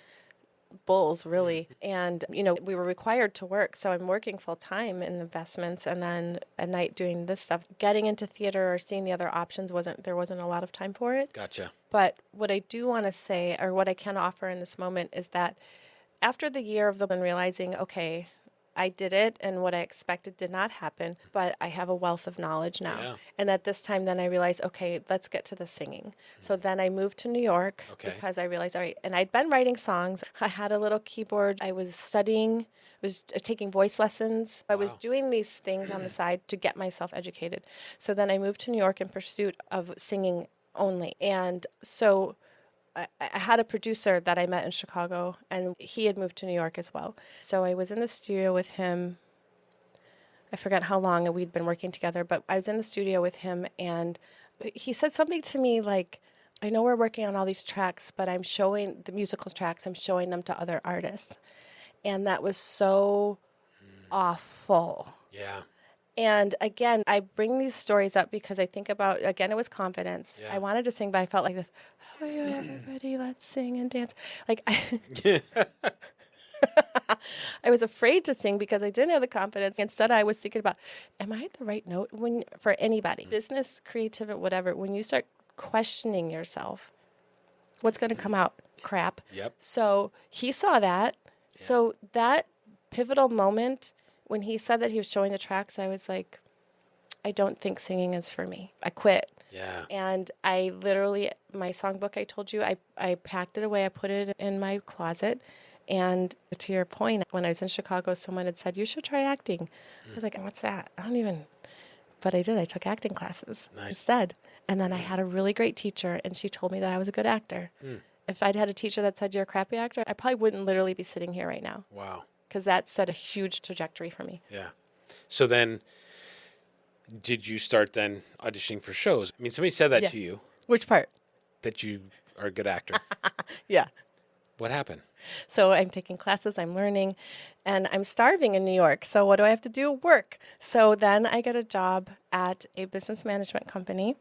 A: Bulls, really. And, you know, we were required to work. So I'm working full time in investments and then at night doing this stuff. Getting into theater or seeing the other options there wasn't a lot of time for it.
B: Gotcha.
A: But what I do want to say, or what I can offer in this moment, is that after the year of and realizing, okay, I did it and what I expected did not happen, but I have a wealth of knowledge now.
B: Yeah.
A: And at this time, then I realized, okay, let's get to the singing. So then I moved to New York because I realized, all right, and I'd been writing songs. I had a little keyboard. I was studying, I was taking voice lessons. I was doing these things on the side to get myself educated. So then I moved to New York in pursuit of singing only. And so I had a producer that I met in Chicago, and he had moved to New York as well. So I was in the studio with him. I forgot how long we'd been working together, but I was in the studio with him, and he said something to me like, I know we're working on all these tracks, but I'm showing the musical tracks, I'm showing them to other artists. And that was so awful.
B: Yeah.
A: And again, I bring these stories up because I think about, again, it was confidence.
B: Yeah.
A: I wanted to sing, but I felt like this, oh, yeah, everybody, let's sing and dance. Like, I was afraid to sing because I didn't have the confidence. Instead, I was thinking about, am I at the right note? For anybody, business, creativity, whatever, when you start questioning yourself, what's going to come out? Crap.
B: Yep.
A: So he saw that. Yeah. So that pivotal moment, when he said that he was showing the tracks, I was like, I don't think singing is for me. I quit.
B: Yeah.
A: And I literally, my songbook, I told you, I packed it away. I put it in my closet. And to your point, when I was in Chicago, someone had said, you should try acting. I was like, what's that? I don't even, but I did. I took acting classes instead. And then I had a really great teacher, and she told me that I was a good actor. If I'd had a teacher that said, you're a crappy actor, I probably wouldn't literally be sitting here right now.
B: Wow.
A: Because that set a huge trajectory for me.
B: Yeah. So then, did you start then auditioning for shows? I mean, somebody said that to you.
A: Which part?
B: That you are a good actor.
A: Yeah.
B: What happened?
A: So I'm taking classes, I'm learning, and I'm starving in New York. So what do I have to do? Work. So then I get a job at a business management company.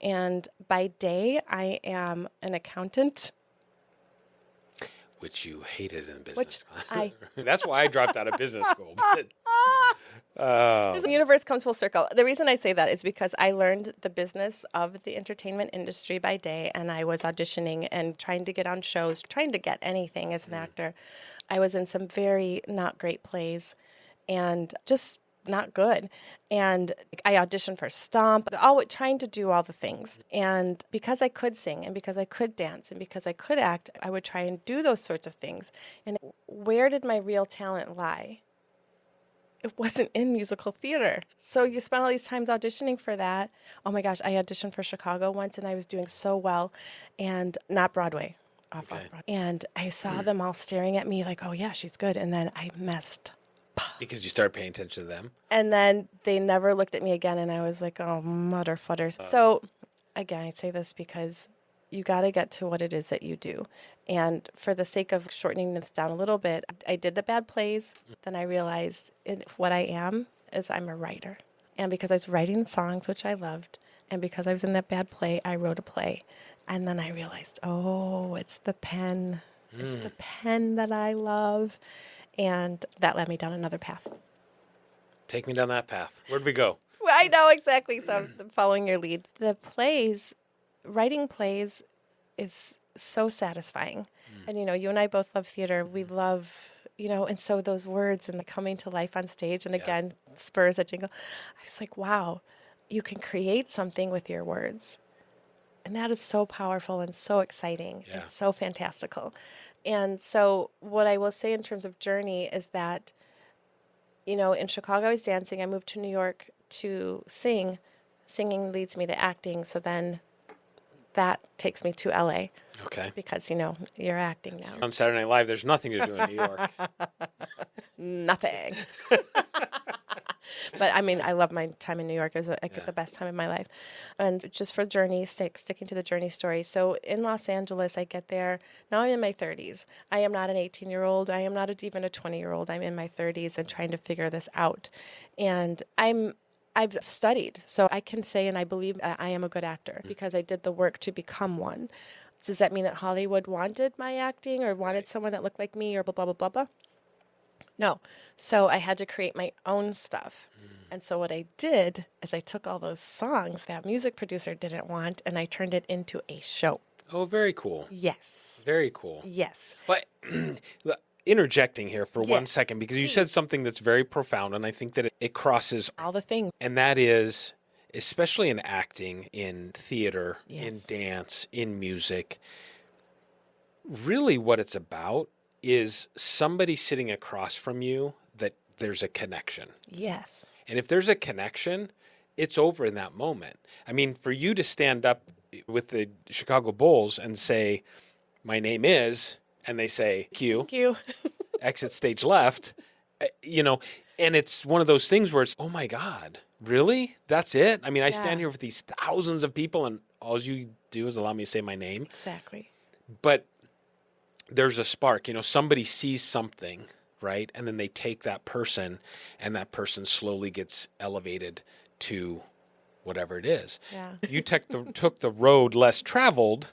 A: And by day, I am an accountant.
B: Which you hated in business.
A: Which
B: That's why I dropped out of business school.
A: The universe comes full circle. The reason I say that is because I learned the business of the entertainment industry by day, and I was auditioning and trying to get on shows, trying to get anything as an actor. I was in some very not great plays and just not good. And I auditioned for Stomp, trying to do all the things. And because I could sing and because I could dance and because I could act, I would try and do those sorts of things. And where did my real talent lie? It wasn't in musical theater. So you spend all these times auditioning for that. Oh my gosh, I auditioned for Chicago once and I was doing so well, and not Broadway, off Broadway. And I saw them all staring at me like, oh yeah, she's good. And then I messed.
B: Because you started paying attention to them?
A: And then they never looked at me again, and I was like, oh, mother fudders. So again, I say this because you got to get to what it is that you do. And for the sake of shortening this down a little bit, I did the bad plays. Then I realized what I am is I'm a writer. And because I was writing songs, which I loved, and because I was in that bad play, I wrote a play. And then I realized, oh, it's the pen. It's the pen that I love. And that led me down another path.
B: Take me down that path. Where'd we go?
A: Well, I know exactly. So I'm following your lead. The plays, writing plays is so satisfying. And, you and I both love theater. We love, and so those words and the coming to life on stage. And again, spurs that jingle. I was like, wow, you can create something with your words. And that is so powerful and so exciting and so fantastical. And so what I will say in terms of journey is that in Chicago I was dancing. I moved to New York to sing. Singing leads me to acting. So then that takes me to LA.
B: Okay.
A: Because, you're acting now.
B: On Saturday Night Live, there's nothing to do in New York.
A: Nothing. But I mean, I love my time in New York. It was the best time of my life. And just for journey, sticking to the journey story. So in Los Angeles, I get there. Now I'm in my 30s. I am not an 18-year-old. I am not even a 20-year-old. I'm in my 30s and trying to figure this out. And I've studied, so I can say and I believe I am a good actor because I did the work to become one. Does that mean that Hollywood wanted my acting or wanted someone that looked like me or blah, blah, blah, blah, blah? No. So I had to create my own stuff. And so what I did is I took all those songs that music producer didn't want and I turned it into a show.
B: Oh, very cool.
A: Yes.
B: Very cool.
A: Yes.
B: But interjecting here for 1 second, because you said something that's very profound, and I think that it crosses
A: all the things.
B: And that is, especially in acting, in theater, in dance, in music, really what it's about is somebody sitting across from you that there's a connection.
A: Yes.
B: And if there's a connection, it's over in that moment. I mean, for you to stand up with the Chicago Bulls and say, my name is, and they say, Q.
A: Thank you.
B: Exit stage left, and it's one of those things where it's, oh my God, really? That's it? I mean, I stand here with these thousands of people and all you do is allow me to say my name.
A: Exactly.
B: But there's a spark, somebody sees something, right? And then they take that person and that person slowly gets elevated to whatever it is.
A: Yeah.
B: You took the road less traveled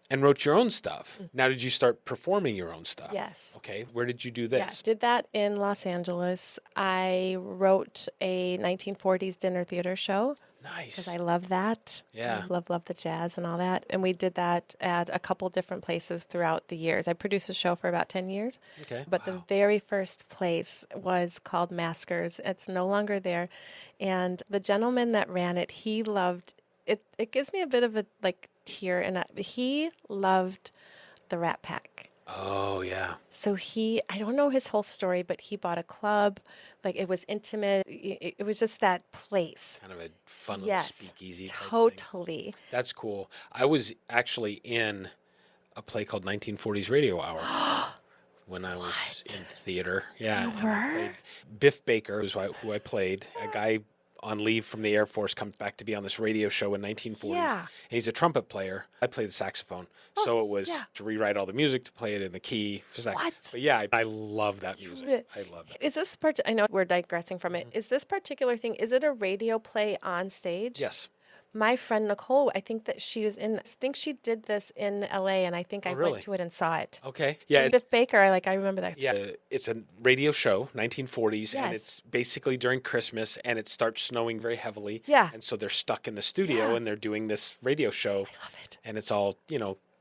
B: and wrote your own stuff. Now, did you start performing your own stuff?
A: Yes.
B: Okay. Where did you do this?
A: Yeah, did that in Los Angeles. I wrote a 1940s dinner theater show.
B: Nice.
A: Because I love that.
B: Yeah.
A: I love the jazz and all that. And we did that at a couple different places throughout the years. I produced a show for about 10 years.
B: Okay.
A: But the very first place was called Maskers. It's no longer there. And the gentleman that ran it, he loved it. It gives me a bit of a tear, and he loved the Rat Pack.
B: Oh, yeah.
A: So I don't know his whole story, but he bought a club. It was intimate. It was just that place.
B: Kind of a fun little speakeasy type
A: totally.
B: thing. That's cool. I was actually in a play called 1940s Radio Hour when I was in theater. Yeah.
A: You were?
B: Biff Baker, who I played, a guy on leave from the Air Force, comes back to be on this radio show in 1940s. Yeah. And he's a trumpet player. I played the saxophone. So it was to rewrite all the music, to play it in the key. What? But yeah, I love that music. I love that.
A: Is this part? I know we're digressing from it. Is this particular thing, is it a radio play on stage?
B: Yes.
A: My friend Nicole, I think that she was in this. I think she did this in LA, and I think I went to it and saw it.
B: Okay. Yeah.
A: Biff Baker, I remember that.
B: Yeah. It's a radio show, 1940s, and it's basically during Christmas, and it starts snowing very heavily.
A: Yeah.
B: And so they're stuck in the studio, and they're doing this radio show.
A: I love it.
B: And it's all,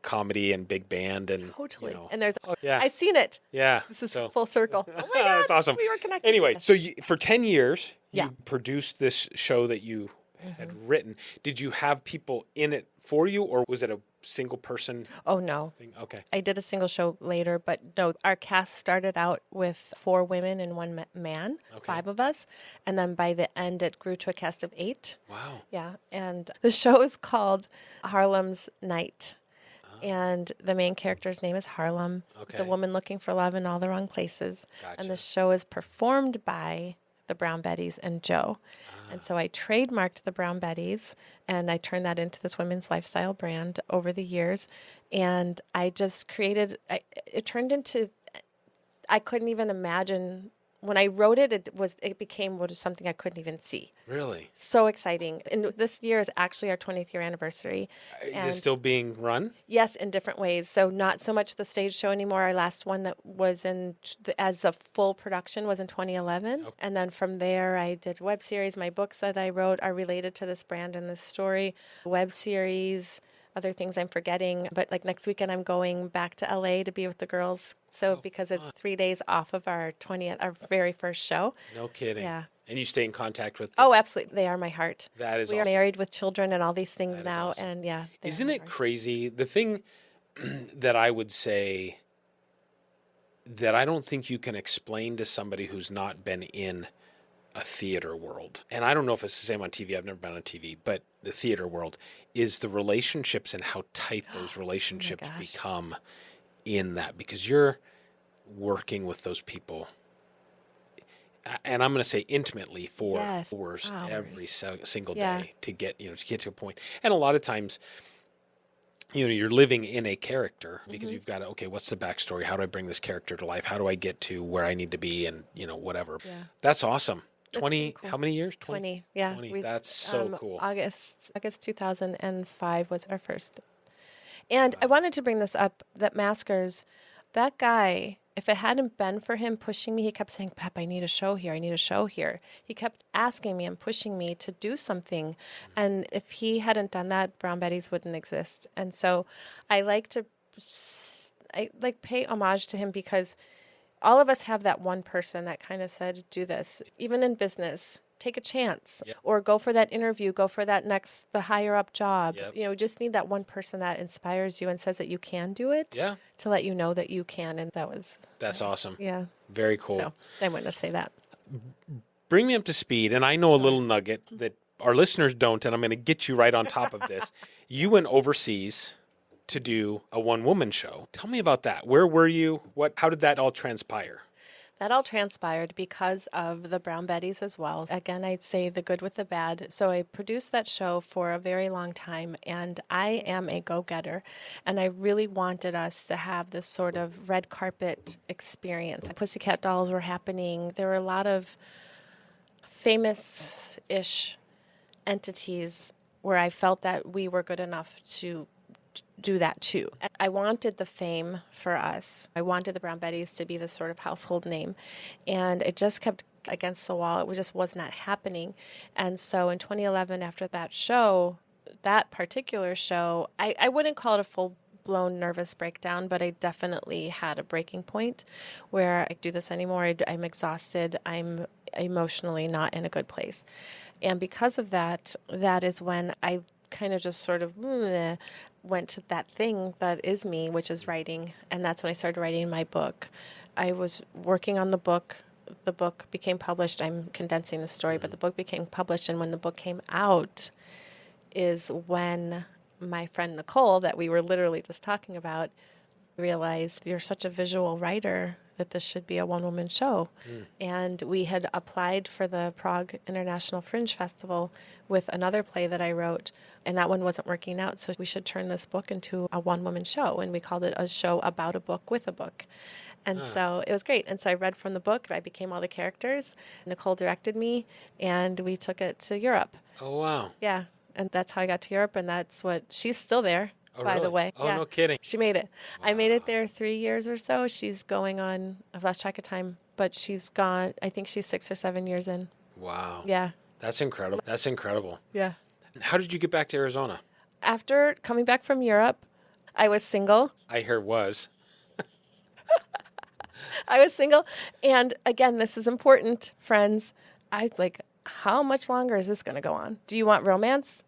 B: comedy and big band and
A: totally. And there's
B: yeah.
A: I've seen it.
B: Yeah.
A: This is full circle. Oh my God.
B: That's awesome.
A: We were connected.
B: Anyway, so for 10 years, you produced this show that you had written. Did you have people in it for you, or was it a single person?
A: Oh, no.
B: Thing? Okay.
A: I did a single show later, but no, our cast started out with 4 women and 1 man, 5 of us. And then by the end, it grew to a cast of 8.
B: Wow.
A: Yeah. And the show is called Harlem's Night. And the main character's name is Harlem. Okay. It's a woman looking for love in all the wrong places. Gotcha. And the show is performed by the Brown Betties and Joe. And so I trademarked the Brown Betties, and I turned that into this women's lifestyle brand over the years. And I just created, it turned into, I couldn't even imagine. When I wrote it, it became something I couldn't even see.
B: Really?
A: So exciting. And this year is actually our 20th year anniversary.
B: Is it still being run?
A: Yes, in different ways. So not so much the stage show anymore. Our last one that was as a full production was in 2011. Okay. And then from there, I did web series. My books that I wrote are related to this brand and this story. Web series, other things I'm forgetting. But next weekend, I'm going back to LA to be with the girls. So because it's 3 days off of our very first show.
B: No kidding.
A: Yeah.
B: And you stay in contact with them?
A: Oh, absolutely. They are my heart.
B: That is
A: We
B: awesome.
A: are married with children and all these things
B: That
A: now.
B: Awesome.
A: And yeah.
B: Isn't it crazy? The thing that I would say that I don't think you can explain to somebody who's not been in a theater world. And I don't know if it's the same on TV. I've never been on TV, but the theater world is the relationships and how tight those relationships become in that, because you're working with those people. And I'm going to say intimately for hours every single day to get to a point. And a lot of times, you're living in a character because you've got to, okay, what's the backstory? How do I bring this character to life? How do I get to where I need to be? And, whatever. Yeah. That's awesome. 20, cool. How many years?
A: 20. Yeah.
B: 20. That's so cool.
A: August 2005 was our first. And I wanted to bring this up, that Maskers, that guy, if it hadn't been for him pushing me, he kept saying, Pep, I need a show here. I need a show here. He kept asking me and pushing me to do something. And if he hadn't done that, Brown Betties wouldn't exist. And so I like pay homage to him, because all of us have that one person that kind of said, do this. Even in business, take a chance, or go for that interview, go for that the higher up job. Yep. Just need that one person that inspires you and says that you can do it to let you know that you can. And that's
B: awesome.
A: Yeah.
B: Very cool.
A: So I wanted to say that.
B: Bring me up to speed. And I know a little nugget that our listeners don't, and I'm going to get you right on top of this. You went overseas to do a one-woman show. Tell me about that. Where were you? How did that all transpire?
A: That all transpired because of the Brown Betties as well. Again, I'd say the good with the bad. So I produced that show for a very long time, and I am a go-getter, and I really wanted us to have this sort of red carpet experience. Pussycat Dolls were happening. There were a lot of famous-ish entities where I felt that we were good enough to do that too. I wanted the fame for us. I wanted the Brown Betties to be this sort of household name, and it just kept against the wall. It just was not happening. And so in 2011, after that particular show, I wouldn't call it a full-blown nervous breakdown, but I definitely had a breaking point where I do this anymore. I'm exhausted. I'm emotionally not in a good place. And because of that, that is when I kind of just sort of went to that thing that is me, which is writing. And that's when I started writing my book. I was working on the book. The book became published. I'm condensing the story, but the book became published. And when the book came out is when my friend Nicole, that we were literally just talking about, realized, you're such a visual writer that this should be a one-woman show. And we had applied for the Prague International Fringe Festival with another play that I wrote, and that one wasn't working out, so we should turn this book into a one-woman show, and we called it a show about a book with a book. And so it was great. And so I read from the book. I became all the characters. Nicole directed me, and we took it to Europe.
B: Oh, wow.
A: Yeah, and that's how I got to Europe, and she's still there.
B: Oh,
A: by
B: really?
A: the way.
B: Oh, no kidding.
A: She made it.
B: Wow.
A: I made it there 3 years or so. She's going on, I've lost track of time, but she's gone, I think she's 6 or 7 years in.
B: Wow.
A: Yeah.
B: That's incredible.
A: Yeah.
B: How did you get back to Arizona?
A: After coming back from Europe, I was single.
B: I was.
A: I was single. And again, this is important, friends. I was like, how much longer is this going to go on? Do you want romance?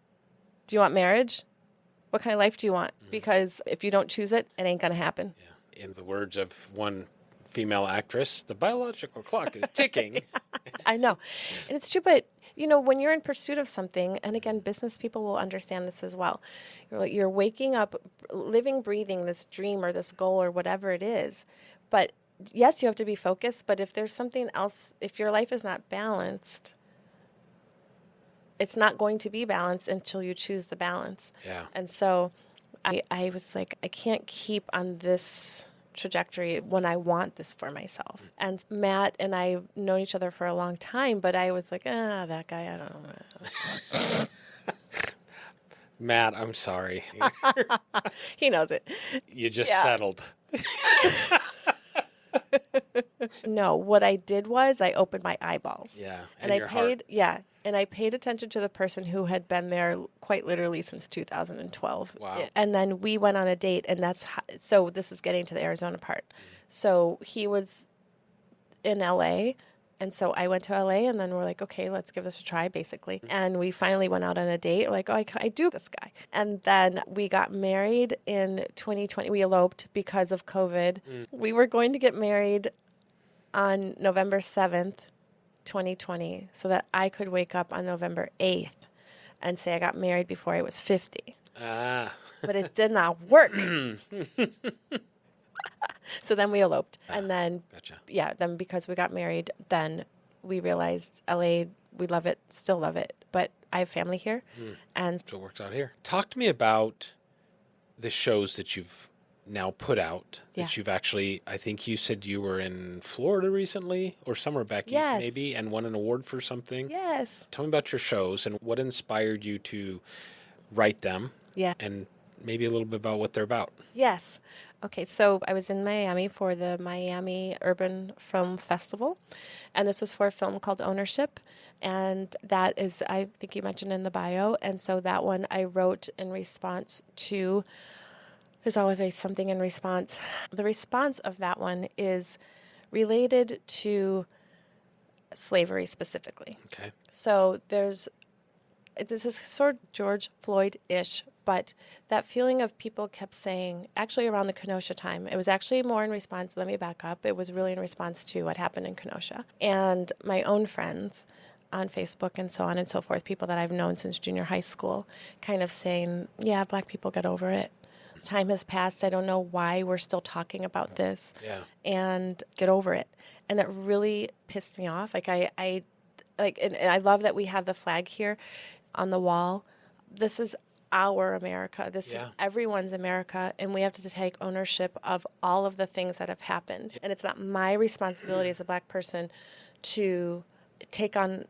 A: Do you want marriage? What kind of life do you want? Because if you don't choose it, it ain't going to happen.
B: Yeah. In the words of one female actress, the biological clock is ticking.
A: I know. And it's true, but, when you're in pursuit of something, and again, business people will understand this as well. You're waking up, living, breathing this dream or this goal or whatever it is. But yes, you have to be focused, but if there's something else, if your life is not balanced, it's not going to be balanced until you choose the balance.
B: Yeah.
A: And so I was like, I can't keep on this trajectory when I want this for myself. And Matt and I have known each other for a long time, but I was like, that guy, I don't know.
B: Matt, I'm sorry.
A: He knows it.
B: You just settled.
A: No, what I did was I opened my eyeballs.
B: Yeah.
A: And I paid, and I paid attention to the person who had been there quite literally since 2012.
B: Wow.
A: And then we went on a date, and so this is getting to the Arizona part. So he was in LA, And so I went to LA, and then we're like, okay, let's give this a try, basically. And we finally went out on a date. We're like, oh, I do this guy. And then we got married in 2020. We eloped because of COVID. We were going to get married on November 7th, 2020, so that I could wake up on November 8th and say I got married before I was 50. But it did not work. So then we eloped. And then, then because we got married, then we realized LA, we love it, still love it. But I have family here. And
B: so it worked out here. Talk to me about the shows that you've now put out, that you've actually, I think you said you were in Florida recently or somewhere back east maybe, and won an award for something.
A: Yes.
B: Tell me about your shows and what inspired you to write them.
A: Yeah.
B: And maybe a little bit about what they're about.
A: Yes. Okay, so I was in Miami for the Miami Urban Film Festival, and this was for a film called Ownership, and that is, I think you mentioned in the bio, and so that one I wrote in response to, there's always something in response. The response of that one is related to slavery specifically.
B: Okay.
A: So this is sort of George Floyd-ish, but that feeling of people kept saying, actually around the Kenosha time, it was actually more in response, let me back up, it was really in response to what happened in Kenosha. And my own friends on Facebook and so on and so forth, people that I've known since junior high school, kind of saying, yeah, Black people get over it. Time has passed, I don't know why we're still talking about this, and get over it. And that really pissed me off. Like and I love that we have the flag here on the wall. This is our America. This is everyone's America, and we have to take ownership of all of the things that have happened. And it's not my responsibility as a Black person to take on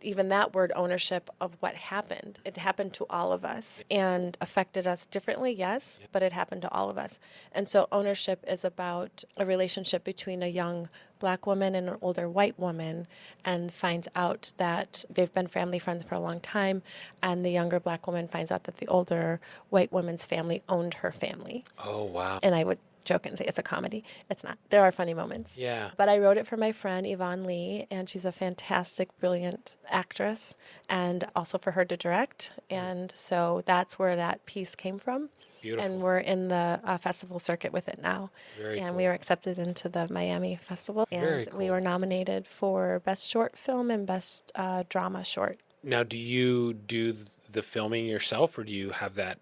A: even that word ownership of what happened. It happened to all of us and affected us differently, yes, but it happened to all of us. And so ownership is about a relationship between a young Black woman and an older white woman, and finds out that they've been family friends for a long time, and the younger Black woman finds out that the older white woman's family owned her family.
B: Oh, wow.
A: And I would joke and say it's a comedy. It's not. There are funny moments.
B: Yeah.
A: But I wrote it for my friend Yvonne Lee, and she's a fantastic, brilliant actress, and also for her to direct. And so that's where that piece came from.
B: Beautiful.
A: And we're in the festival circuit with it now.
B: Very
A: and
B: cool.
A: we were accepted into the Miami Festival. And
B: Very cool.
A: we were nominated for Best Short Film and Best Drama Short.
B: Now, do you do the filming yourself, or do you have that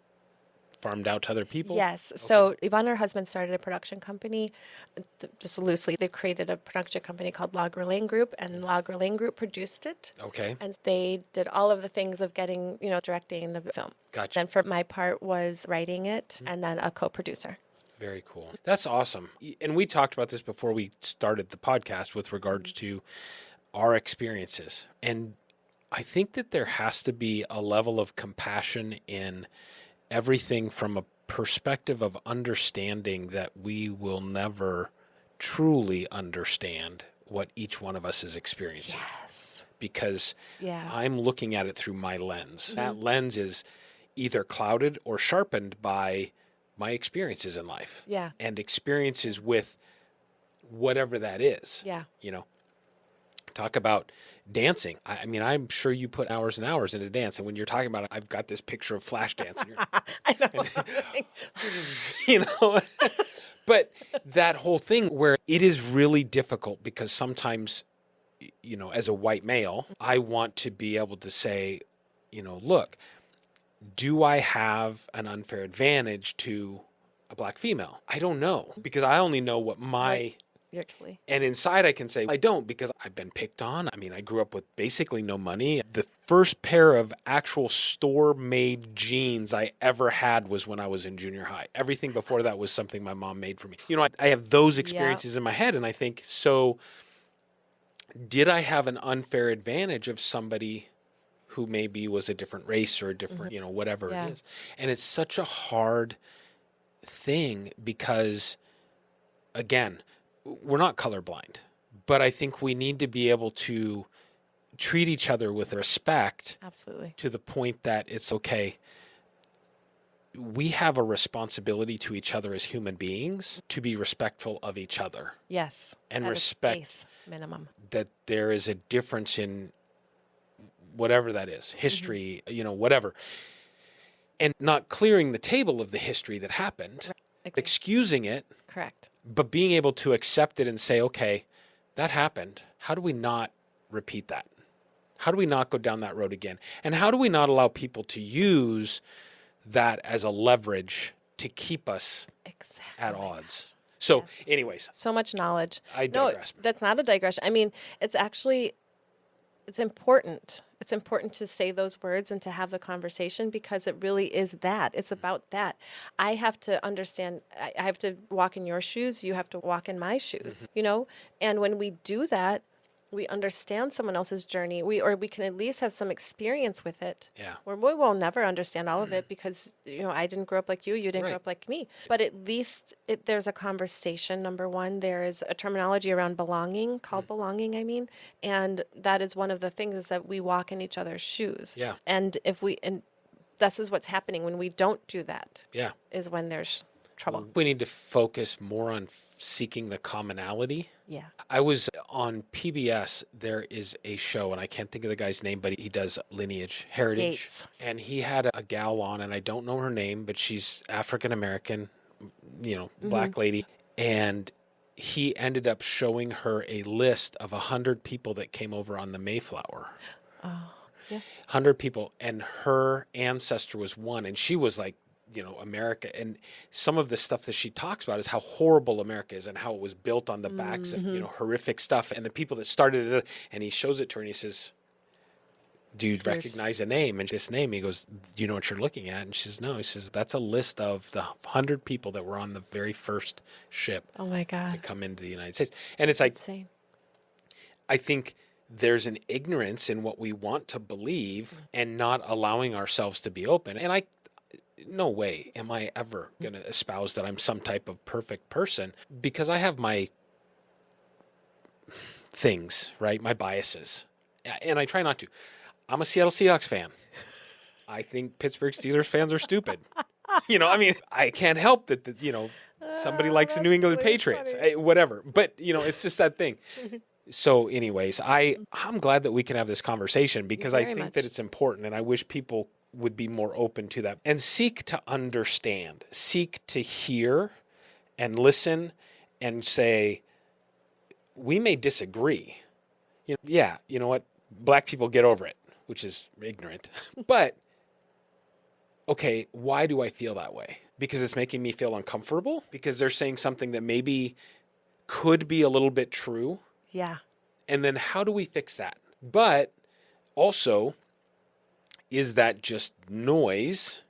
B: farmed out to other people?
A: Yes.
B: Okay.
A: So Yvonne and her husband started a production company, just loosely. They created a production company called La Guerlain Group, and La Guerlain Group produced it.
B: Okay.
A: And they did all of the things of getting, directing the film.
B: Gotcha.
A: Then for my part was writing it, and then a co-producer.
B: Very cool. That's awesome. And we talked about this before we started the podcast with regards to our experiences. And I think that there has to be a level of compassion in everything from a perspective of understanding that we will never truly understand what each one of us is experiencing.
A: Yes.
B: Because I'm looking at it through my lens. That lens is either clouded or sharpened by my experiences in life.
A: Yeah.
B: And experiences with whatever that is.
A: Yeah.
B: Talk about dancing. I mean, I'm sure you put hours and hours into dance. And when you're talking about it, I've got this picture of flash dancing.
A: I know.
B: But that whole thing where it is really difficult because sometimes, as a white male, I want to be able to say, look, do I have an unfair advantage to a Black female? I don't know, because I only know what my...
A: Virtually.
B: And inside I can say, I don't, because I've been picked on. I mean, I grew up with basically no money. The first pair of actual store-made jeans I ever had was when I was in junior high. Everything before that was something my mom made for me. I have those experiences in my head, and I think, so did I have an unfair advantage of somebody who maybe was a different race or a different, whatever it is? And it's such a hard thing because, again, we're not colorblind, but I think we need to be able to treat each other with respect.
A: Absolutely.
B: To the point that it's okay. we have a responsibility to each other as human beings to be respectful of each other.
A: Yes.
B: And
A: at
B: respect
A: its base minimum.
B: that there is a difference in whatever that is, history, whatever. And not clearing the table of the history that happened,
A: Right.
B: excusing it,
A: Correct.
B: but being able to accept it and say, okay, that happened. How do we not repeat that? How do we not go down that road again? And how do we not allow people to use that as a leverage to keep us
A: Exactly.
B: at odds? So
A: Yes.
B: anyways,
A: So much knowledge.
B: I digress.
A: No, that's not a digression. I mean, it's important. It's important to say those words and to have the conversation because it really is that. It's about that. I have to understand, I have to walk in your shoes. You have to walk in my shoes, And when we do that, we understand someone else's journey. We can at least have some experience with it.
B: Yeah.
A: Where we will never understand all of it because, I didn't grow up like you. You didn't
B: Right.
A: grow up like me. But at least there's a conversation, number one. There is a terminology around belonging, called belonging, I mean. And that is one of the things is that we walk in each other's shoes.
B: Yeah.
A: And this is what's happening when we don't do that.
B: Yeah.
A: Is when there's trouble.
B: We need to focus more on seeking the commonality.
A: Yeah.
B: I was on PBS. There is a show, and I can't think of the guy's name, but he does lineage, heritage.
A: Gates.
B: And he had a gal on, and I don't know her name, but she's African-American, black lady. And he ended up showing her a list of 100 people that came over on the Mayflower.
A: Oh, yeah.
B: 100 people. And her ancestor was one. And she was like, America. And some of the stuff that she talks about is how horrible America is and how it was built on the backs of, horrific stuff. And the people that started it, and he shows it to her and he says, do you recognize a name? And this name, he goes, do you know what you're looking at? And she says, no. He says, that's a list of the 100 people that were on the very first ship
A: Oh my
B: to
A: God.
B: come into the United States. And it's like,
A: Insane.
B: I think there's an ignorance in what we want to believe and not allowing ourselves to be open. And no way am I ever going to espouse that I'm some type of perfect person because I have my things, right? My biases. And I try not to. I'm a Seattle Seahawks fan. I think Pittsburgh Steelers fans are stupid. I can't help that, somebody likes the New England Patriots, whatever. But, it's just that thing. So anyways, I'm glad that we can have this conversation because I think that it's important and I wish people would be more open to that and seek to understand, seek to hear and listen and say, we may disagree. You know what? Black people get over it, which is ignorant. But, okay, why do I feel that way? Because it's making me feel uncomfortable? Because they're saying something that maybe could be a little bit true?
A: Yeah.
B: And then how do we fix that? But also, is that just noise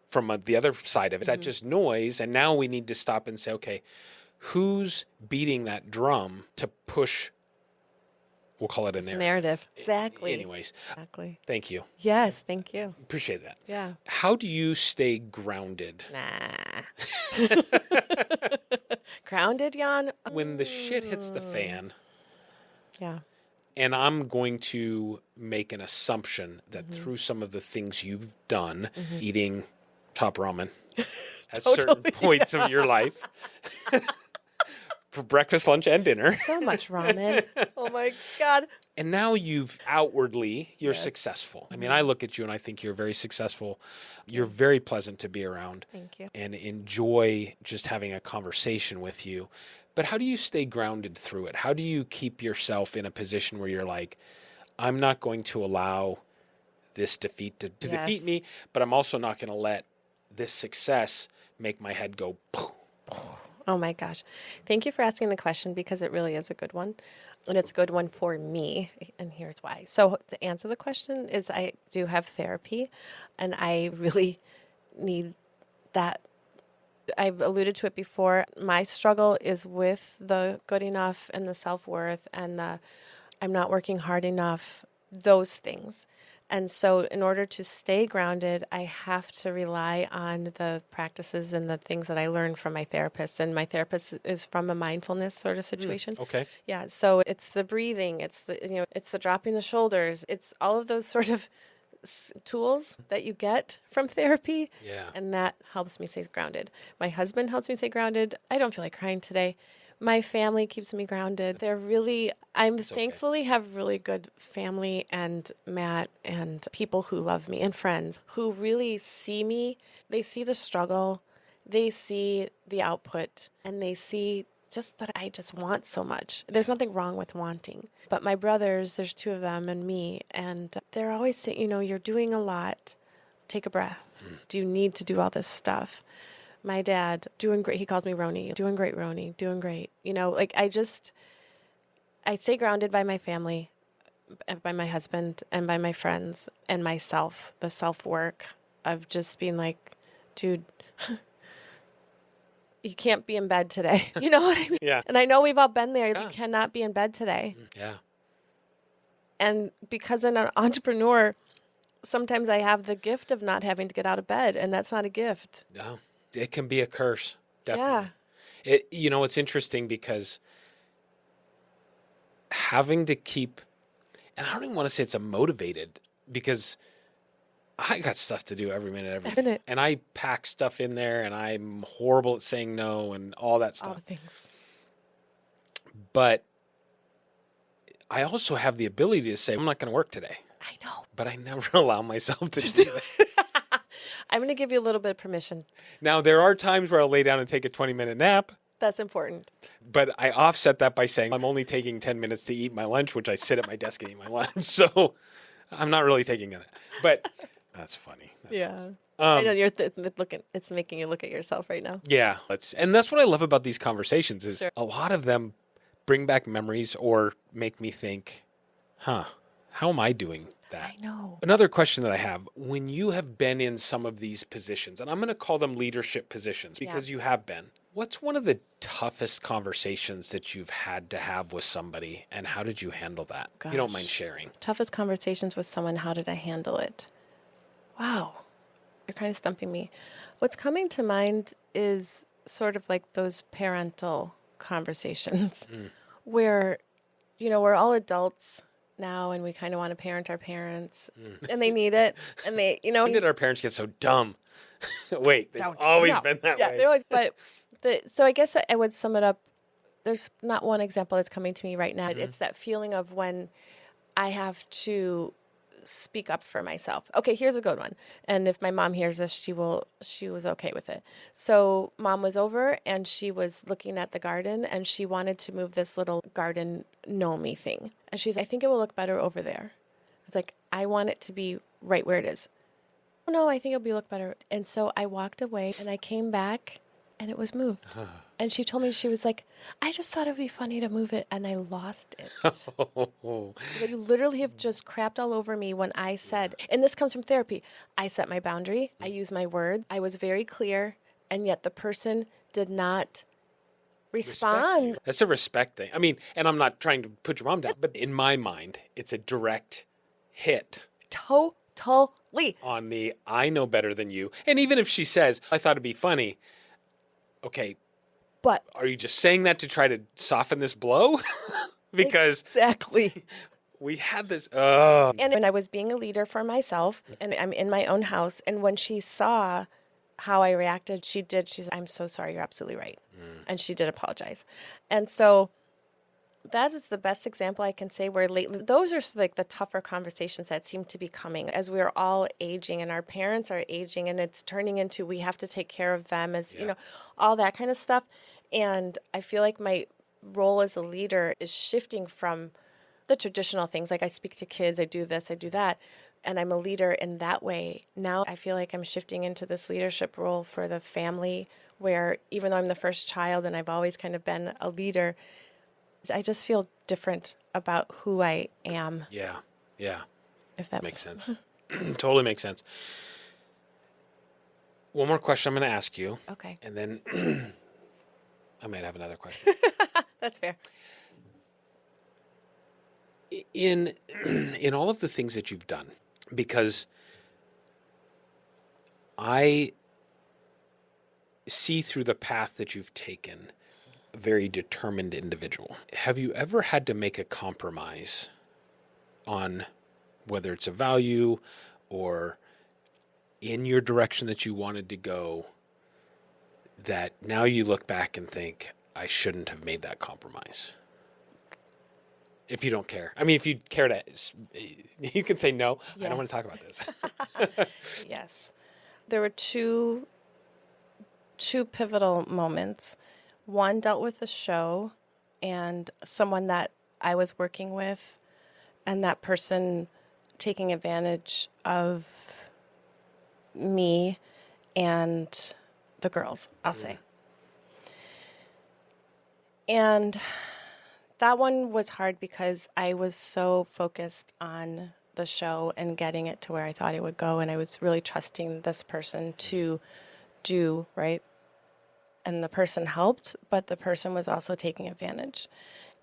B: from the other side of it? Is that just noise? And now we need to stop and say, okay, who's beating that drum to push, we'll call it a
A: Narrative. Exactly.
B: Anyways,
A: Exactly.
B: thank you.
A: Yes, thank you.
B: Appreciate that.
A: Yeah.
B: How do you stay grounded?
A: Nah. Grounded, Jan?
B: When the shit hits the fan,
A: Yeah.
B: and I'm going to make an assumption that through some of the things you've done, eating top ramen at certain points of your life, for breakfast, lunch, and dinner.
A: So much ramen. Oh my God.
B: And now you're successful. I mean, I look at you and I think you're very successful. You're very pleasant to be around.
A: Thank you.
B: And enjoy just having a conversation with you. But how do you stay grounded through it? How do you keep yourself in a position where you're like, I'm not going to allow this defeat to defeat me, but I'm also not going to let this success make my head go, poof.
A: Oh my gosh. Thank you for asking the question because it really is a good one. And it's a good one for me. And here's why. So to answer the question is I do have therapy and I really need that. I've alluded to it before. My struggle is with the good enough and the self-worth and the I'm not working hard enough, those things. And so in order to stay grounded, I have to rely on the practices and the things that I learned from my therapist. And my therapist is from a mindfulness sort of situation.
B: Okay.
A: Yeah. So it's the breathing, it's the dropping the shoulders, it's all of those sort of tools that you get from therapy.
B: Yeah.
A: And that helps me stay grounded. My husband helps me stay grounded. I don't feel like crying today. My family keeps me grounded. I'm thankfully have really good family and Matt and people who love me and friends who really see me. They see the struggle, they see the output, and they see just that I just want so much. There's nothing wrong with wanting. But my brothers, there's 2 of them and me, and they're always saying, you're doing a lot. Take a breath. Do you need to do all this stuff? My dad, doing great. He calls me Roni. Doing great, Roni. Doing great. I stay grounded by my family, by my husband, and by my friends, and myself. The self-work of just being like, dude, you can't be in bed today. You know what I mean?
B: Yeah.
A: And I know we've all been there.
B: Yeah.
A: You cannot be in bed today.
B: Yeah.
A: And because I'm an entrepreneur, sometimes I have the gift of not having to get out of bed, and that's not a gift.
B: No. It can be a curse. Definitely.
A: Yeah.
B: It's interesting because having to keep, and I don't even want to say it's a motivated, because I got stuff to do every minute. And I pack stuff in there, and I'm horrible at saying no and all that stuff.
A: All the things.
B: But I also have the ability to say, I'm not going to work today.
A: I know.
B: But I never allow myself to do it.
A: I'm going to give you a little bit of permission.
B: Now, there are times where I'll lay down and take a 20-minute nap.
A: That's important.
B: But I offset that by saying I'm only taking 10 minutes to eat my lunch, which I sit at my desk and eat my lunch. So I'm not really taking it. But that's funny.
A: I know you're looking. It's making you look at yourself right now.
B: Yeah. And that's what I love about these conversations is
A: Sure.
B: a lot of them bring back memories or make me think, how am I doing that?
A: I know.
B: Another question that I have, when you have been in some of these positions, and I'm going to call them leadership positions because you have been, what's one of the toughest conversations that you've had to have with somebody, and how did you handle that? If you don't mind sharing.
A: Toughest conversations with someone, how did I handle it? Wow. You're kind of stumping me. What's coming to mind is sort of like those parental conversations where, we're all adults now and we kind of want to parent our parents and they need it. And they,
B: When did our parents get so dumb? Wait, they've always been that way.
A: They always, so I guess I would sum it up. There's not one example that's coming to me right now. It's that feeling of when I have to speak up for myself. Okay, here's a good one. And if my mom hears this, she was okay with it. So mom was over and she was looking at the garden and she wanted to move this little garden gnomey thing. And she's, I think it will look better over there. It's like, I want it to be right where it is. Oh, no, I think it'll look better. And so I walked away and I came back and it was moved. And she told me, she was like, I just thought it would be funny to move it, and I lost it. But you literally have just crapped all over me when I said, and this comes from therapy, I set my boundary, I used my word, I was very clear, and yet the person did not respond.
B: That's a respect thing. I mean, and I'm not trying to put your mom down, but in my mind, it's a direct hit.
A: Totally.
B: On the, I know better than you. And even if she says, I thought it'd be funny, okay,
A: but
B: are you just saying that to try to soften this blow? Because
A: exactly.
B: We had this.
A: And when I was being a leader for myself, and I'm in my own house, and when she saw how I reacted, she said, I'm so sorry, you're absolutely right. And she did apologize. And so that is the best example I can say where lately, those are like the tougher conversations that seem to be coming as we're all aging and our parents are aging and it's turning into, we have to take care of them as, all that kind of stuff. And I feel like my role as a leader is shifting from the traditional things. Like I speak to kids, I do this, I do that. And I'm a leader in that way. Now I feel like I'm shifting into this leadership role for the family where even though I'm the first child and I've always kind of been a leader, I just feel different about who I am.
B: Yeah.
A: If that
B: makes sense. Totally makes sense. One more question I'm going to ask you.
A: Okay.
B: And then I might have another question.
A: That's fair.
B: In all of the things that you've done, because I see through the path that you've taken a very determined individual. Have you ever had to make a compromise on whether it's a value or in your direction that you wanted to go that now you look back and think, I shouldn't have made that compromise? If you don't care. I mean, if you care to, you can say no. Yes. I don't want to talk about this.
A: Yes. There were two pivotal moments. One dealt with the show and someone that I was working with, and that person taking advantage of me and the girls, I'll say. And that one was hard because I was so focused on the show and getting it to where I thought it would go, and I was really trusting this person to do right. And the person helped, but the person was also taking advantage.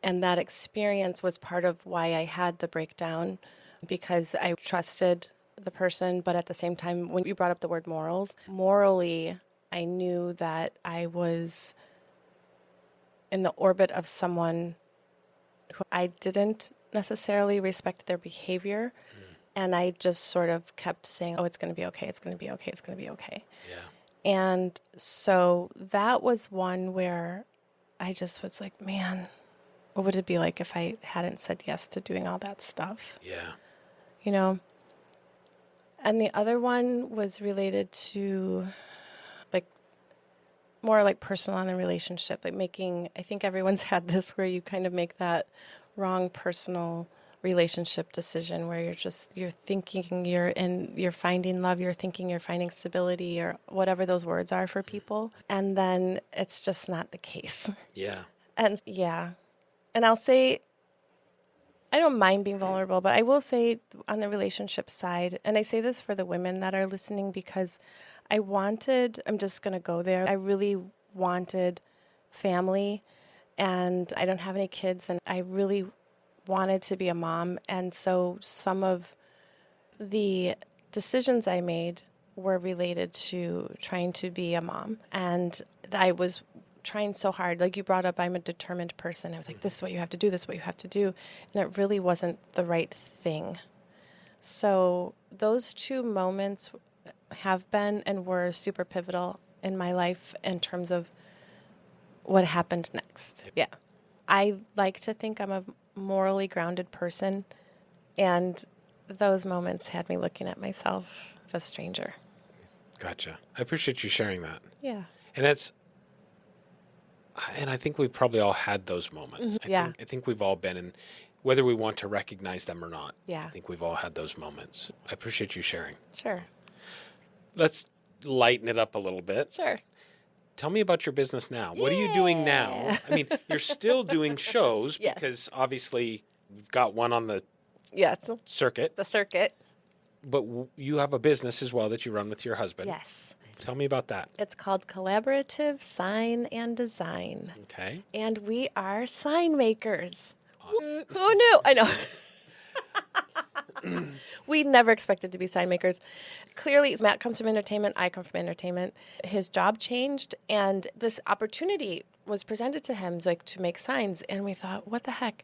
A: And that experience was part of why I had the breakdown, because I trusted the person, but at the same time, when you brought up the word morally, I knew that I was in the orbit of someone who I didn't necessarily respect their behavior. And I just sort of kept saying, oh, it's going to be okay. It's going to be okay. It's going to be okay.
B: Yeah.
A: And so that was one where I just was like, man, what would it be like if I hadn't said yes to doing all that stuff?
B: Yeah.
A: You know? And the other one was related to more like personal in a relationship, like I think everyone's had this where you kind of make that wrong personal relationship decision where you're thinking you're finding love, you're thinking you're finding stability, or whatever those words are for people. And then it's just not the case.
B: Yeah.
A: And I'll say, I don't mind being vulnerable, but I will say on the relationship side, and I say this for the women that are listening because I'm just going to go there. I really wanted family, and I don't have any kids, and I really wanted to be a mom. And so some of the decisions I made were related to trying to be a mom. And I was trying so hard. Like you brought up, I'm a determined person. I was like, this is what you have to do. This is what you have to do. And it really wasn't the right thing. So those two moments have been and were super pivotal in my life in terms of what happened next. Yeah. I like to think I'm a morally grounded person, and those moments had me looking at myself as a stranger.
B: Gotcha. I appreciate you sharing that.
A: Yeah.
B: And I think we've probably all had those moments.
A: Mm-hmm.
B: I think we've all been in, whether we want to recognize them or not.
A: Yeah.
B: I think we've all had those moments. I appreciate you sharing.
A: Sure.
B: Let's lighten it up a little bit.
A: Sure.
B: Tell me about your business now. What are you doing now? I mean, you're still doing shows
A: Yes.
B: because obviously you've got one on the circuit.
A: The circuit.
B: But you have a business as well that you run with your husband.
A: Yes.
B: Tell me about that.
A: It's called Collaborative Sign and Design.
B: Okay.
A: And we are sign makers.
B: Awesome.
A: Who knew? I know. We never expected to be sign makers. Clearly, Matt comes from entertainment. I come from entertainment. His job changed, and this opportunity was presented to him, like to make signs. And we thought, what the heck?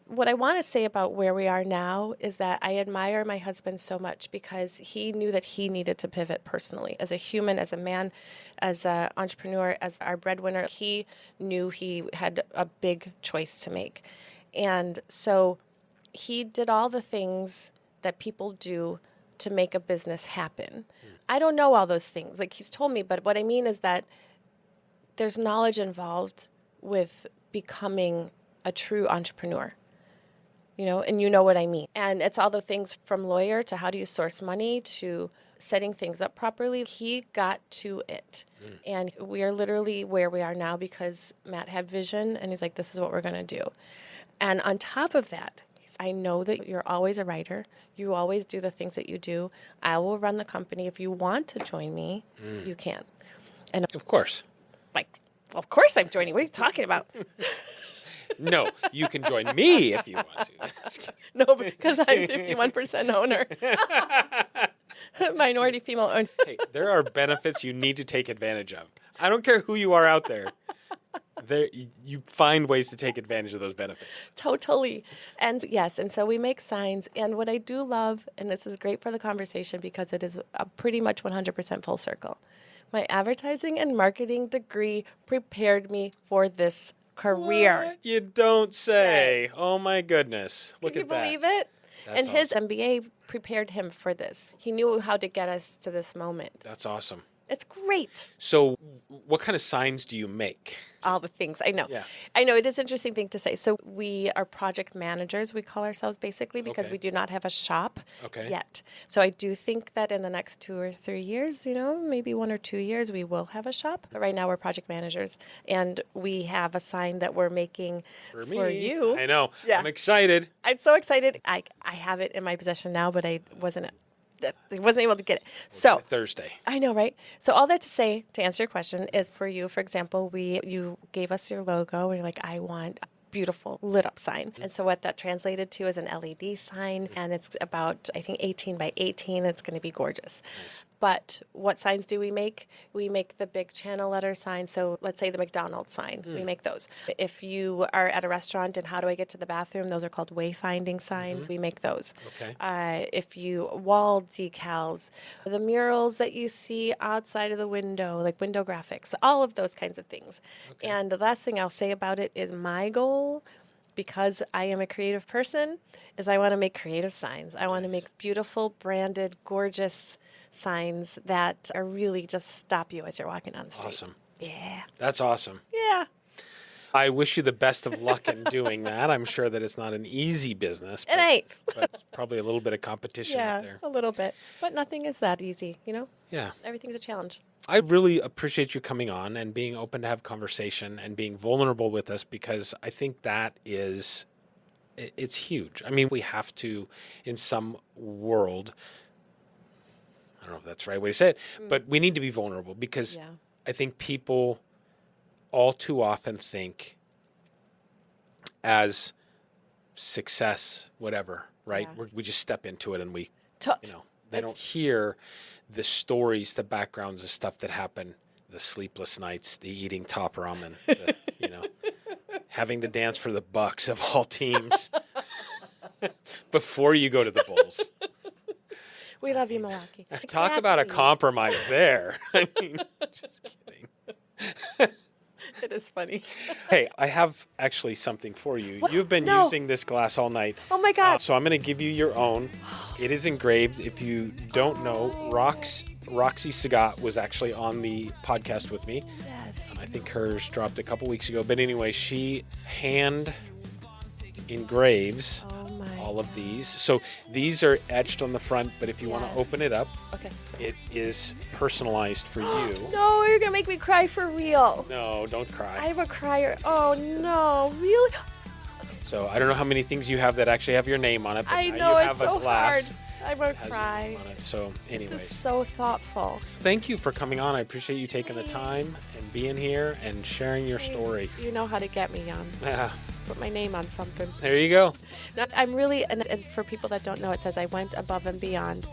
A: What I want to say about where we are now is that I admire my husband so much because he knew that he needed to pivot personally as a human, as a man, as an entrepreneur, as our breadwinner. He knew he had a big choice to make. And so he did all the things that people do to make a business happen. I don't know all those things, like he's told me, but what I mean is that there's knowledge involved with becoming a true entrepreneur, and you know what I mean. And it's all the things from lawyer to how do you source money to setting things up properly. He got to it. And we are literally where we are now because Matt had vision and he's like, this is what we're going to do. And on top of that, I know that you're always a writer. You always do the things that you do. I will run the company. If you want to join me, you can. And
B: of course.
A: Of course I'm joining. What are you talking about?
B: No, you can join me if you want to.
A: No, because I'm 51% owner. Minority female owner.
B: Hey, there are benefits you need to take advantage of. I don't care who you are out there. You find ways to take advantage of those benefits.
A: Totally. And yes, and so we make signs. And what I do love, and this is great for the conversation because it is a pretty much 100% full circle. My advertising and marketing degree prepared me for this career.
B: What? You don't say. Oh my goodness. Look
A: Can
B: at
A: you
B: that.
A: believe it?
B: That's
A: And his
B: awesome.
A: MBA prepared him for this. He knew how to get us to this moment.
B: That's awesome.
A: It's great.
B: So what kind of signs do you make?
A: All the things. I know.
B: Yeah.
A: I know. It is an interesting thing to say. So we are project managers, we call ourselves basically, because
B: Okay.
A: we do not have a shop
B: Okay.
A: yet. So I do think that in the next 2 or 3 years, maybe 1 or 2 years, we will have a shop. But right now we're project managers. And we have a sign that we're making
B: For me.
A: for you.
B: I know.
A: Yeah.
B: I'm excited.
A: I'm so excited. I have it in my possession now, but I wasn't able to get it. So
B: Thursday.
A: I know, right? So all that to say, to answer your question, is for you, for example, you gave us your logo and you're like, I want a beautiful lit up sign. And so what that translated to is an LED sign, and it's about, I think, 18 by 18. It's going to be gorgeous.
B: Nice.
A: But what signs do we make? We make the big channel letter sign. So let's say the McDonald's sign. We make those. If you are at a restaurant and how do I get to the bathroom? Those are called wayfinding signs. We make those.
B: Okay.
A: If you wall decals, the murals that you see outside of the window, like window graphics, all of those kinds of things.
B: Okay.
A: And the last thing I'll say about it is my goal, because I am a creative person, is I want to make creative signs. I want to make beautiful, branded, gorgeous signs that are really just stop you as you're walking down the street.
B: Awesome.
A: Yeah.
B: That's awesome.
A: Yeah.
B: I wish you the best of luck in doing that. I'm sure that it's not an easy business.
A: It ain't.
B: But it's probably a little bit of competition out
A: Yeah,
B: there.
A: a little bit. But nothing is that easy,
B: Yeah.
A: Everything's a challenge.
B: I really appreciate you coming on and being open to have conversation and being vulnerable with us, because I think that it's huge. I mean, we have to, in some world, I don't know if that's the right way to say it, but we need to be vulnerable, because
A: Yeah.
B: I think people all too often think as success, whatever, right?
A: Yeah.
B: We just step into it and we, they
A: That's-
B: don't hear the stories, the backgrounds, the stuff that happen, the sleepless nights, the eating top ramen, having to dance for the Bucks of all teams before you go to the Bulls.
A: We love you, Milwaukee.
B: Talk about a
A: Exactly.
B: compromise there. I mean, just kidding.
A: It is funny.
B: Hey, I have actually something for you.
A: What?
B: You've been
A: No.
B: using this glass all night.
A: Oh my God.
B: So I'm going to give you your own. It is engraved. If you don't know, Roxy Sagat was actually on the podcast with me.
A: Yes.
B: I think hers dropped a couple weeks ago. But anyway, she hand engraves
A: Oh my.
B: all of these. So these are etched on the front, but if you want
A: Yes.
B: to open it up,
A: Okay.
B: it is personalized for you.
A: No, you're gonna make me cry for real.
B: No, don't cry.
A: I'm a crier. Oh no, really?
B: So I don't know how many things you have that actually have your name on it, but
A: I
B: now
A: know
B: you
A: it's
B: have
A: so
B: a glass
A: hard. I'm gonna
B: that has your
A: cry.
B: name on it. So
A: This
B: anyways,
A: is so thoughtful.
B: thank you for coming on. I appreciate you taking the time and being here and sharing your story.
A: You know how to get me, Jan.
B: Yeah,
A: Put my name on something.
B: there you go.
A: No, I'm really, and for people that don't know, it says I went above and beyond,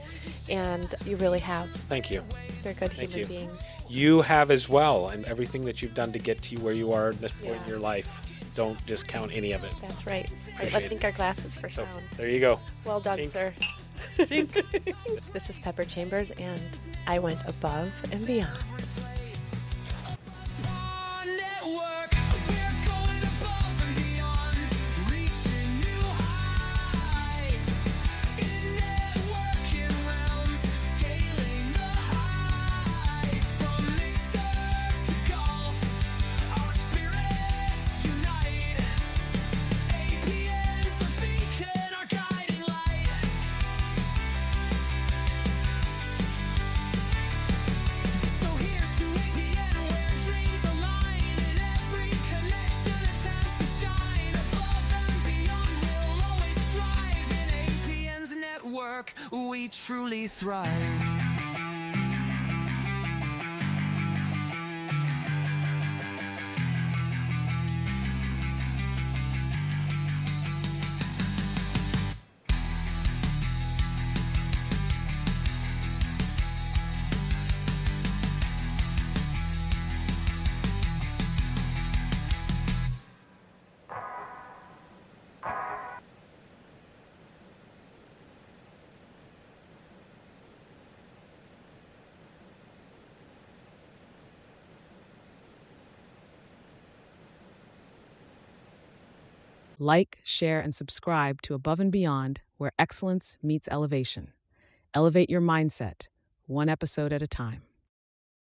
A: and you really have.
B: Thank you.
A: You're a good
B: Thank
A: human
B: you.
A: being.
B: You have as well, and everything that you've done to get to where you are at this point in
A: Yeah.
B: your life. Don't discount any of it.
A: That's right. All right,
B: Appreciate
A: let's
B: it.
A: drink our glasses for
B: So
A: sound.
B: there you go.
A: Well done,
B: Chink.
A: sir. This is Peppur Chambers, and I went above and beyond.
D: Network, we're going above and beyond, reaching new heights. In networking realms, scaling the heights. From mixers to golf, our spirits unite. APN's the beacon, our guiding light. So here's to APN, where dreams align, and every connection a chance to shine. Above and beyond, we'll always strive. In APN's network, we truly thrive.
E: Like, share, and subscribe to Above and Beyond, where excellence meets elevation. Elevate your mindset, one episode at a time.